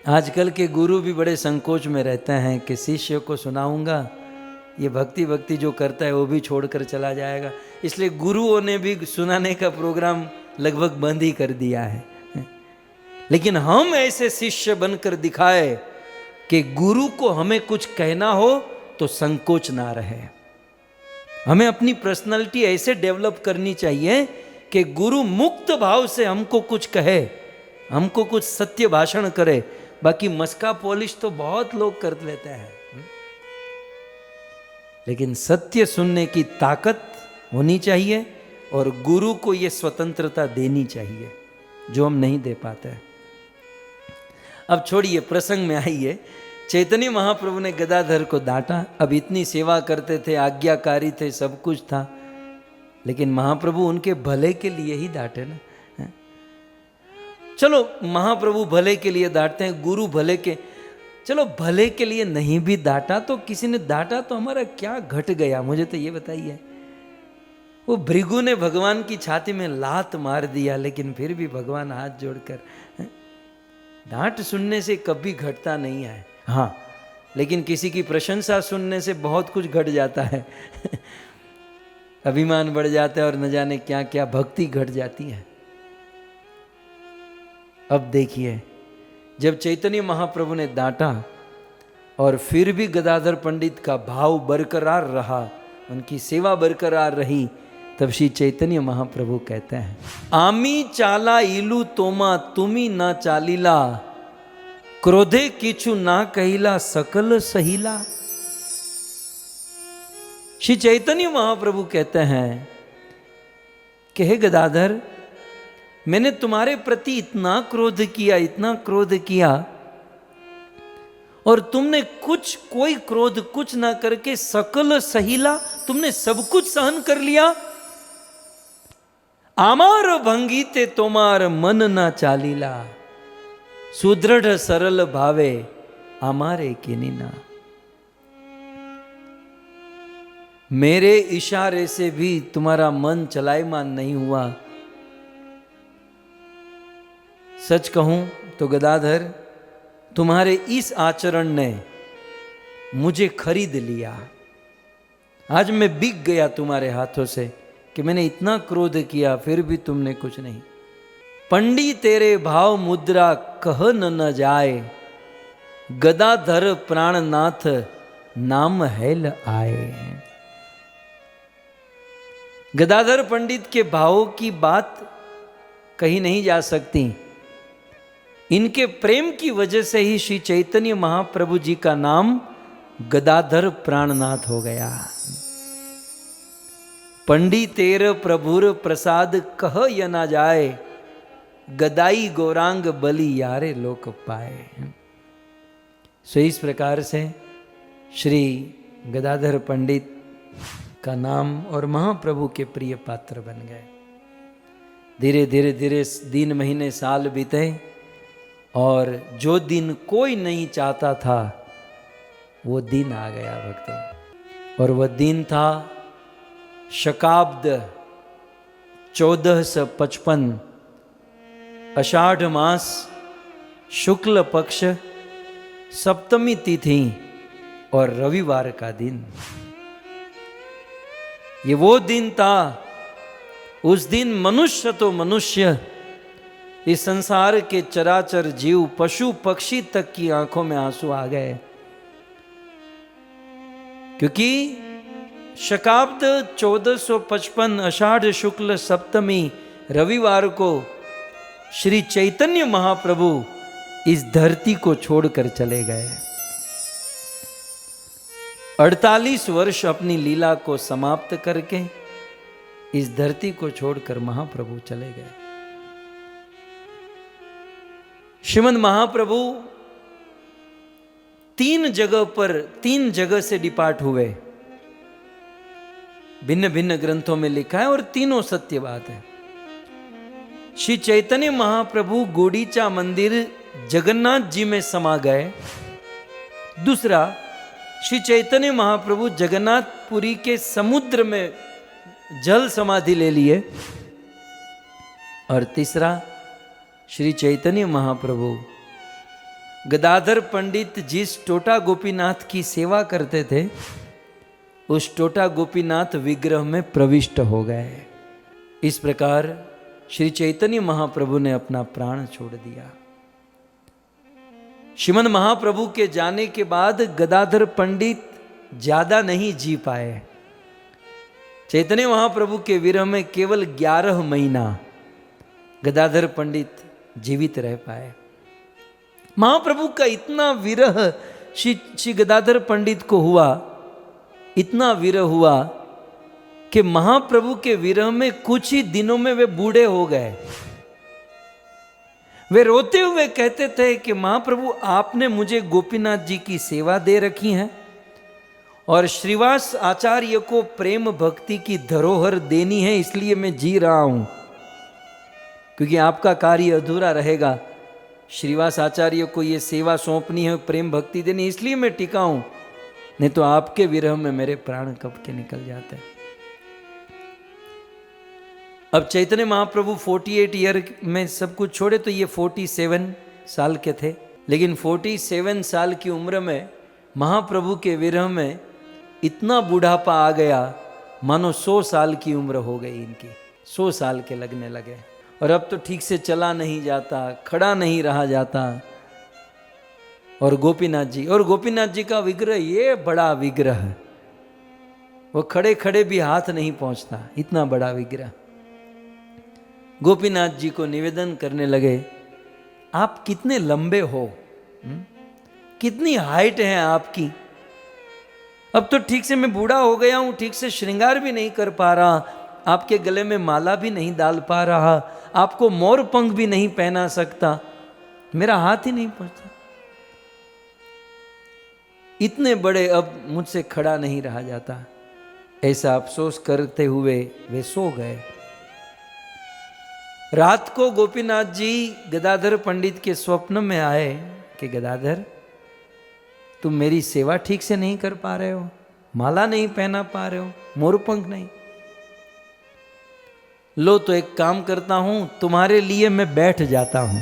आजकल के गुरु भी बड़े संकोच में रहते हैं कि शिष्य को सुनाऊंगा, ये भक्ति जो करता है वो भी छोड़कर चला जाएगा। इसलिए गुरुओं ने भी सुनाने का प्रोग्राम लगभग बंद ही कर दिया है। लेकिन हम ऐसे शिष्य बनकर दिखाए कि गुरु को हमें कुछ कहना हो तो संकोच ना रहे। हमें अपनी पर्सनालिटी ऐसे डेवलप करनी चाहिए कि गुरु मुक्त भाव से हमको कुछ कहे, हमको कुछ सत्य भाषण करे। बाकी मस्का पॉलिश तो बहुत लोग कर लेते हैं, लेकिन सत्य सुनने की ताकत होनी चाहिए और गुरु को यह स्वतंत्रता देनी चाहिए जो हम नहीं दे पाते हैं। अब छोड़िए, प्रसंग में आइए। चैतन्य महाप्रभु ने गदाधर को डांटा। अब इतनी सेवा करते थे, आज्ञाकारी थे, सब कुछ था, लेकिन महाप्रभु उनके भले के लिए ही डांटे ना। चलो महाप्रभु भले के लिए डांटते हैं, गुरु भले के, चलो भले के लिए नहीं भी डांटा तो किसी ने डांटा तो हमारा क्या घट गया, मुझे तो ये बताइए। वो भृगु ने भगवान की छाती में लात मार दिया, लेकिन फिर भी भगवान हाथ जोड़कर, डांट सुनने से कभी घटता नहीं है। हाँ, लेकिन किसी की प्रशंसा सुनने से बहुत कुछ घट जाता है। अभिमान बढ़ जाता है और न जाने क्या क्या, भक्ति घट जाती है। अब देखिए, जब चैतन्य महाप्रभु ने डांटा और फिर भी गदाधर पंडित का भाव बरकरार रहा, उनकी सेवा बरकरार रही, तब श्री चैतन्य महाप्रभु कहते हैं, आमी चाला इलू तोमा तुमी ना चालीला, क्रोधे किछु ना कहिला सकल सहीला। श्री चैतन्य महाप्रभु कहते हैं कि हे गदाधर, मैंने तुम्हारे प्रति इतना क्रोध किया और तुमने कोई क्रोध कुछ ना करके सकल सहीला, तुमने सब कुछ सहन कर लिया। आमार भंगीते तोमार मन ना चालीला, सुदृढ़ सरल भावे आमारे किनीना। मेरे इशारे से भी तुम्हारा मन चलायमान नहीं हुआ। सच कहूं तो गदाधर, तुम्हारे इस आचरण ने मुझे खरीद लिया। आज मैं बिक गया तुम्हारे हाथों से कि मैंने इतना क्रोध किया, फिर भी तुमने कुछ नहीं। पंडी तेरे भाव मुद्रा कह न जाए, गदाधर प्राणनाथ नाम हेल आए। गदाधर पंडित के भावों की बात कही नहीं जा सकती। इनके प्रेम की वजह से ही श्री चैतन्य महाप्रभु जी का नाम गदाधर प्राणनाथ हो गया। पंडितेर प्रभुर प्रसाद कह या ना जाए, गदाई गौरांग बलि यारे लोक पाए। सो इस प्रकार से श्री गदाधर पंडित का नाम और महाप्रभु के प्रिय पात्र बन गए। धीरे धीरे धीरे दिन महीने साल बीते और जो दिन कोई नहीं चाहता था वो दिन आ गया भक्तों। और वह दिन था शकाब्द 1455 अषाढ़ मास शुक्ल पक्ष सप्तमी तिथि और रविवार का दिन, ये वो दिन था। उस दिन मनुष्य तो मनुष्य, इस संसार के चराचर जीव, पशु पक्षी तक की आंखों में आंसू आ गए, क्योंकि शकाब्द 1455 अषाढ़ शुक्ल सप्तमी रविवार को श्री चैतन्य महाप्रभु इस धरती को छोड़कर चले गए। 48 वर्ष अपनी लीला को समाप्त करके इस धरती को छोड़कर महाप्रभु चले गए। श्रीमद् महाप्रभु 3 जगह से डिपार्ट हुए। भिन्न भिन्न ग्रंथों में लिखा है और तीनों सत्य बात है। श्री चैतन्य महाप्रभु गुंडीचा मंदिर जगन्नाथ जी में समा गए। दूसरा, श्री चैतन्य महाप्रभु जगन्नाथपुरी के समुद्र में जल समाधि ले लिए। और तीसरा, श्री चैतन्य महाप्रभु गदाधर पंडित जिस टोटा गोपीनाथ की सेवा करते थे, उस टोटा गोपीनाथ विग्रह में प्रविष्ट हो गए। इस प्रकार श्री चैतन्य महाप्रभु ने अपना प्राण छोड़ दिया। श्रीमद् महाप्रभु के जाने के बाद गदाधर पंडित ज्यादा नहीं जी पाए। चैतन्य महाप्रभु के विरह में केवल 11 महीना गदाधर पंडित जीवित रह पाए। महाप्रभु का इतना विरह श्री गदाधर पंडित को हुआ, इतना विरह हुआ कि महाप्रभु के विरह में कुछ ही दिनों में वे बूढ़े हो गए। वे रोते हुए कहते थे कि महाप्रभु, आपने मुझे गोपीनाथ जी की सेवा दे रखी है और श्रीवास आचार्य को प्रेम भक्ति की धरोहर देनी है, इसलिए मैं जी रहा हूं, क्योंकि आपका कार्य अधूरा रहेगा। श्रीवास आचार्य को ये सेवा सौंपनी है, प्रेम भक्ति देनी, इसलिए मैं टिका हूं, नहीं तो आपके विरह में मेरे प्राण कब के निकल जाते। अब चैतन्य महाप्रभु 48 ईयर में सब कुछ छोड़े तो ये 47 साल के थे, लेकिन 47 साल की उम्र में महाप्रभु के विरह में इतना बूढ़ापा आ गया, मानो 100 साल की उम्र हो गई इनकी, 100 साल के लगने लगे। और अब तो ठीक से चला नहीं जाता, खड़ा नहीं रहा जाता। और गोपीनाथ जी का विग्रह, ये बड़ा विग्रह, वो खड़े खड़े भी हाथ नहीं पहुंचता, इतना बड़ा विग्रह। गोपीनाथ जी को निवेदन करने लगे, आप कितने लंबे हो, कितनी हाइट है आपकी। अब तो ठीक से मैं बूढ़ा हो गया हूं, ठीक से श्रृंगार भी नहीं कर पा रहा, आपके गले में माला भी नहीं डाल पा रहा, आपको मोर पंख भी नहीं पहना सकता, मेरा हाथ ही नहीं पहुंचता। इतने बड़े अब मुझसे खड़ा नहीं रहा जाता। ऐसा अफसोस करते हुए वे सो गए। रात को गोपीनाथ जी गदाधर पंडित के स्वप्न में आए कि गदाधर, तुम मेरी सेवा ठीक से नहीं कर पा रहे हो, माला नहीं पहना पा रहे हो, मोरपंख नहीं। लो तो एक काम करता हूं, तुम्हारे लिए मैं बैठ जाता हूं,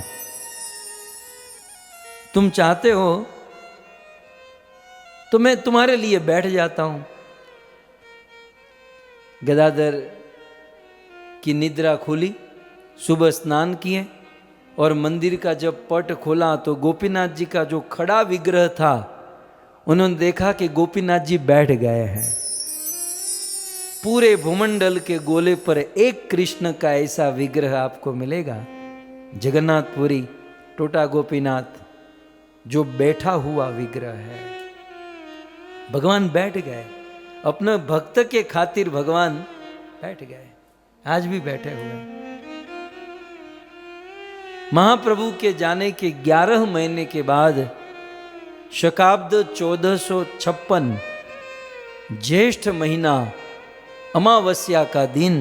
तुम चाहते हो तो मैं तुम्हारे लिए बैठ जाता हूं। गदाधर की निद्रा खुली, सुबह स्नान किए और मंदिर का जब पट खोला तो गोपीनाथ जी का जो खड़ा विग्रह था, उन्होंने देखा कि गोपीनाथ जी बैठ गए हैं। पूरे भूमंडल के गोले पर एक कृष्ण का ऐसा विग्रह आपको मिलेगा, जगन्नाथपुरी टोटा गोपीनाथ, जो बैठा हुआ विग्रह है। भगवान बैठ गए, अपने भक्त के खातिर भगवान बैठ गए, आज भी बैठे हुए। महाप्रभु के जाने के 11 महीने के बाद शकाब्द 1456 ज्येष्ठ महीना अमावस्या का दिन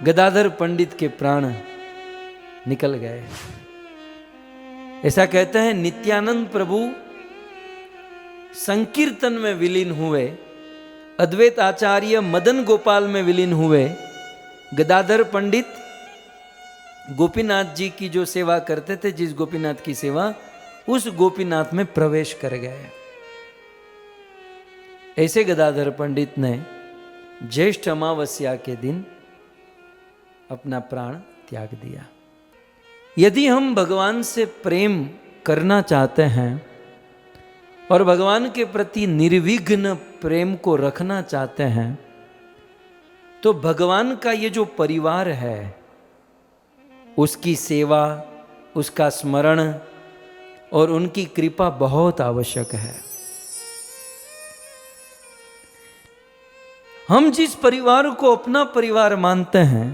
गदाधर पंडित के प्राण निकल गए। ऐसा कहते हैं नित्यानंद प्रभु संकीर्तन में विलीन हुए, अद्वैत आचार्य मदन गोपाल में विलीन हुए, गदाधर पंडित गोपीनाथ जी की जो सेवा करते थे, जिस गोपीनाथ की सेवा, उस गोपीनाथ में प्रवेश कर गए। ऐसे गदाधर पंडित ने ज्येष्ठ अमावस्या के दिन अपना प्राण त्याग दिया। यदि हम भगवान से प्रेम करना चाहते हैं और भगवान के प्रति निर्विघ्न प्रेम को रखना चाहते हैं, तो भगवान का ये जो परिवार है, उसकी सेवा, उसका स्मरण और उनकी कृपा बहुत आवश्यक है। हम जिस परिवार को अपना परिवार मानते हैं,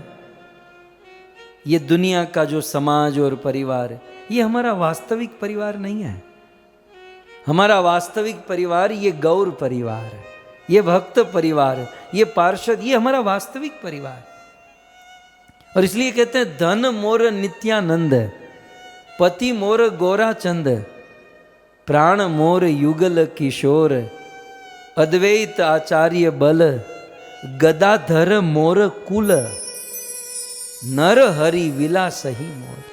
ये दुनिया का जो समाज और परिवार, ये हमारा वास्तविक परिवार नहीं है। हमारा वास्तविक परिवार ये गौर परिवार, ये भक्त परिवार, ये पार्षद, ये हमारा वास्तविक परिवार। और इसलिए कहते हैं धन मोर नित्यानंद, पति मोर गोरा चंद, प्राण मोर युगल किशोर, अद्वैत आचार्य बल, गदाधर मोर कुल, नर हरि विलास ही मोर।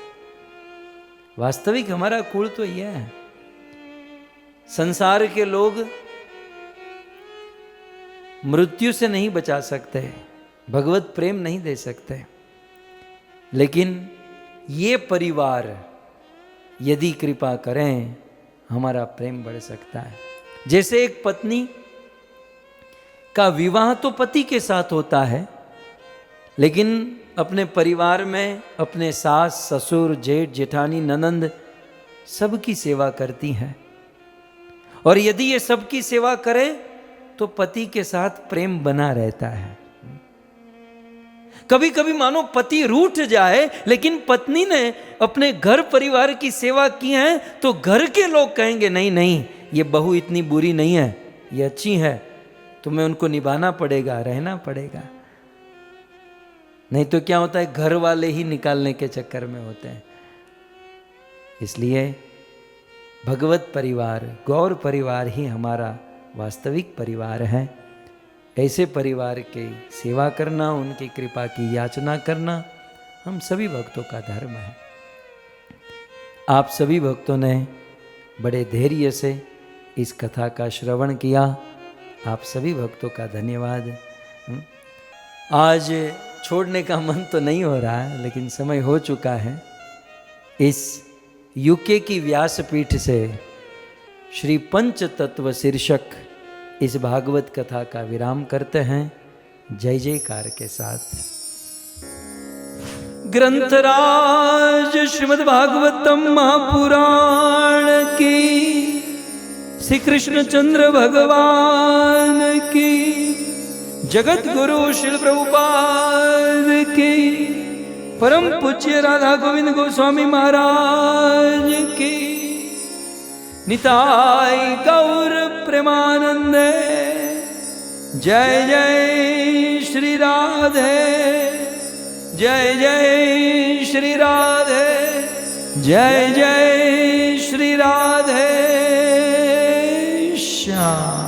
वास्तविक हमारा कुल तो यह है। संसार के लोग मृत्यु से नहीं बचा सकते, भगवत प्रेम नहीं दे सकते, लेकिन ये परिवार यदि कृपा करें, हमारा प्रेम बढ़ सकता है। जैसे एक पत्नी का विवाह तो पति के साथ होता है, लेकिन अपने परिवार में अपने सास, ससुर, जेठ, जेठानी, ननंद सबकी सेवा करती हैं। और यदि ये सबकी सेवा करे तो पति के साथ प्रेम बना रहता है। कभी कभी मानो पति रूठ जाए, लेकिन पत्नी ने अपने घर परिवार की सेवा की है, तो घर के लोग कहेंगे नहीं नहीं, ये बहू इतनी बुरी नहीं है, ये अच्छी है, तुम्हें उनको निभाना पड़ेगा, रहना पड़ेगा। नहीं तो क्या होता है, घर वाले ही निकालने के चक्कर में होते हैं। इसलिए भगवत परिवार, गौर परिवार ही हमारा वास्तविक परिवार है। ऐसे परिवार की सेवा करना, उनकी कृपा की याचना करना हम सभी भक्तों का धर्म है। आप सभी भक्तों ने बड़े धैर्य से इस कथा का श्रवण किया, आप सभी भक्तों का धन्यवाद। आज छोड़ने का मन तो नहीं हो रहा है, लेकिन समय हो चुका है। इस यूके की व्यासपीठ से श्री पंच तत्व शीर्षक इस भागवत कथा का विराम करते हैं जय जयकार के साथ। ग्रंथराज श्रीमद् भागवतम महापुराण की, श्री कृष्ण चंद्र भगवान की, जगत गुरु श्री प्रभुपाद की, परम पूज्य राधा गोविंद गोस्वामी महाराज की, निताय गौर प्रेमानंदे। जय जय श्री राधे, जय जय श्री राधे, जय जय श्री राधे श्याम।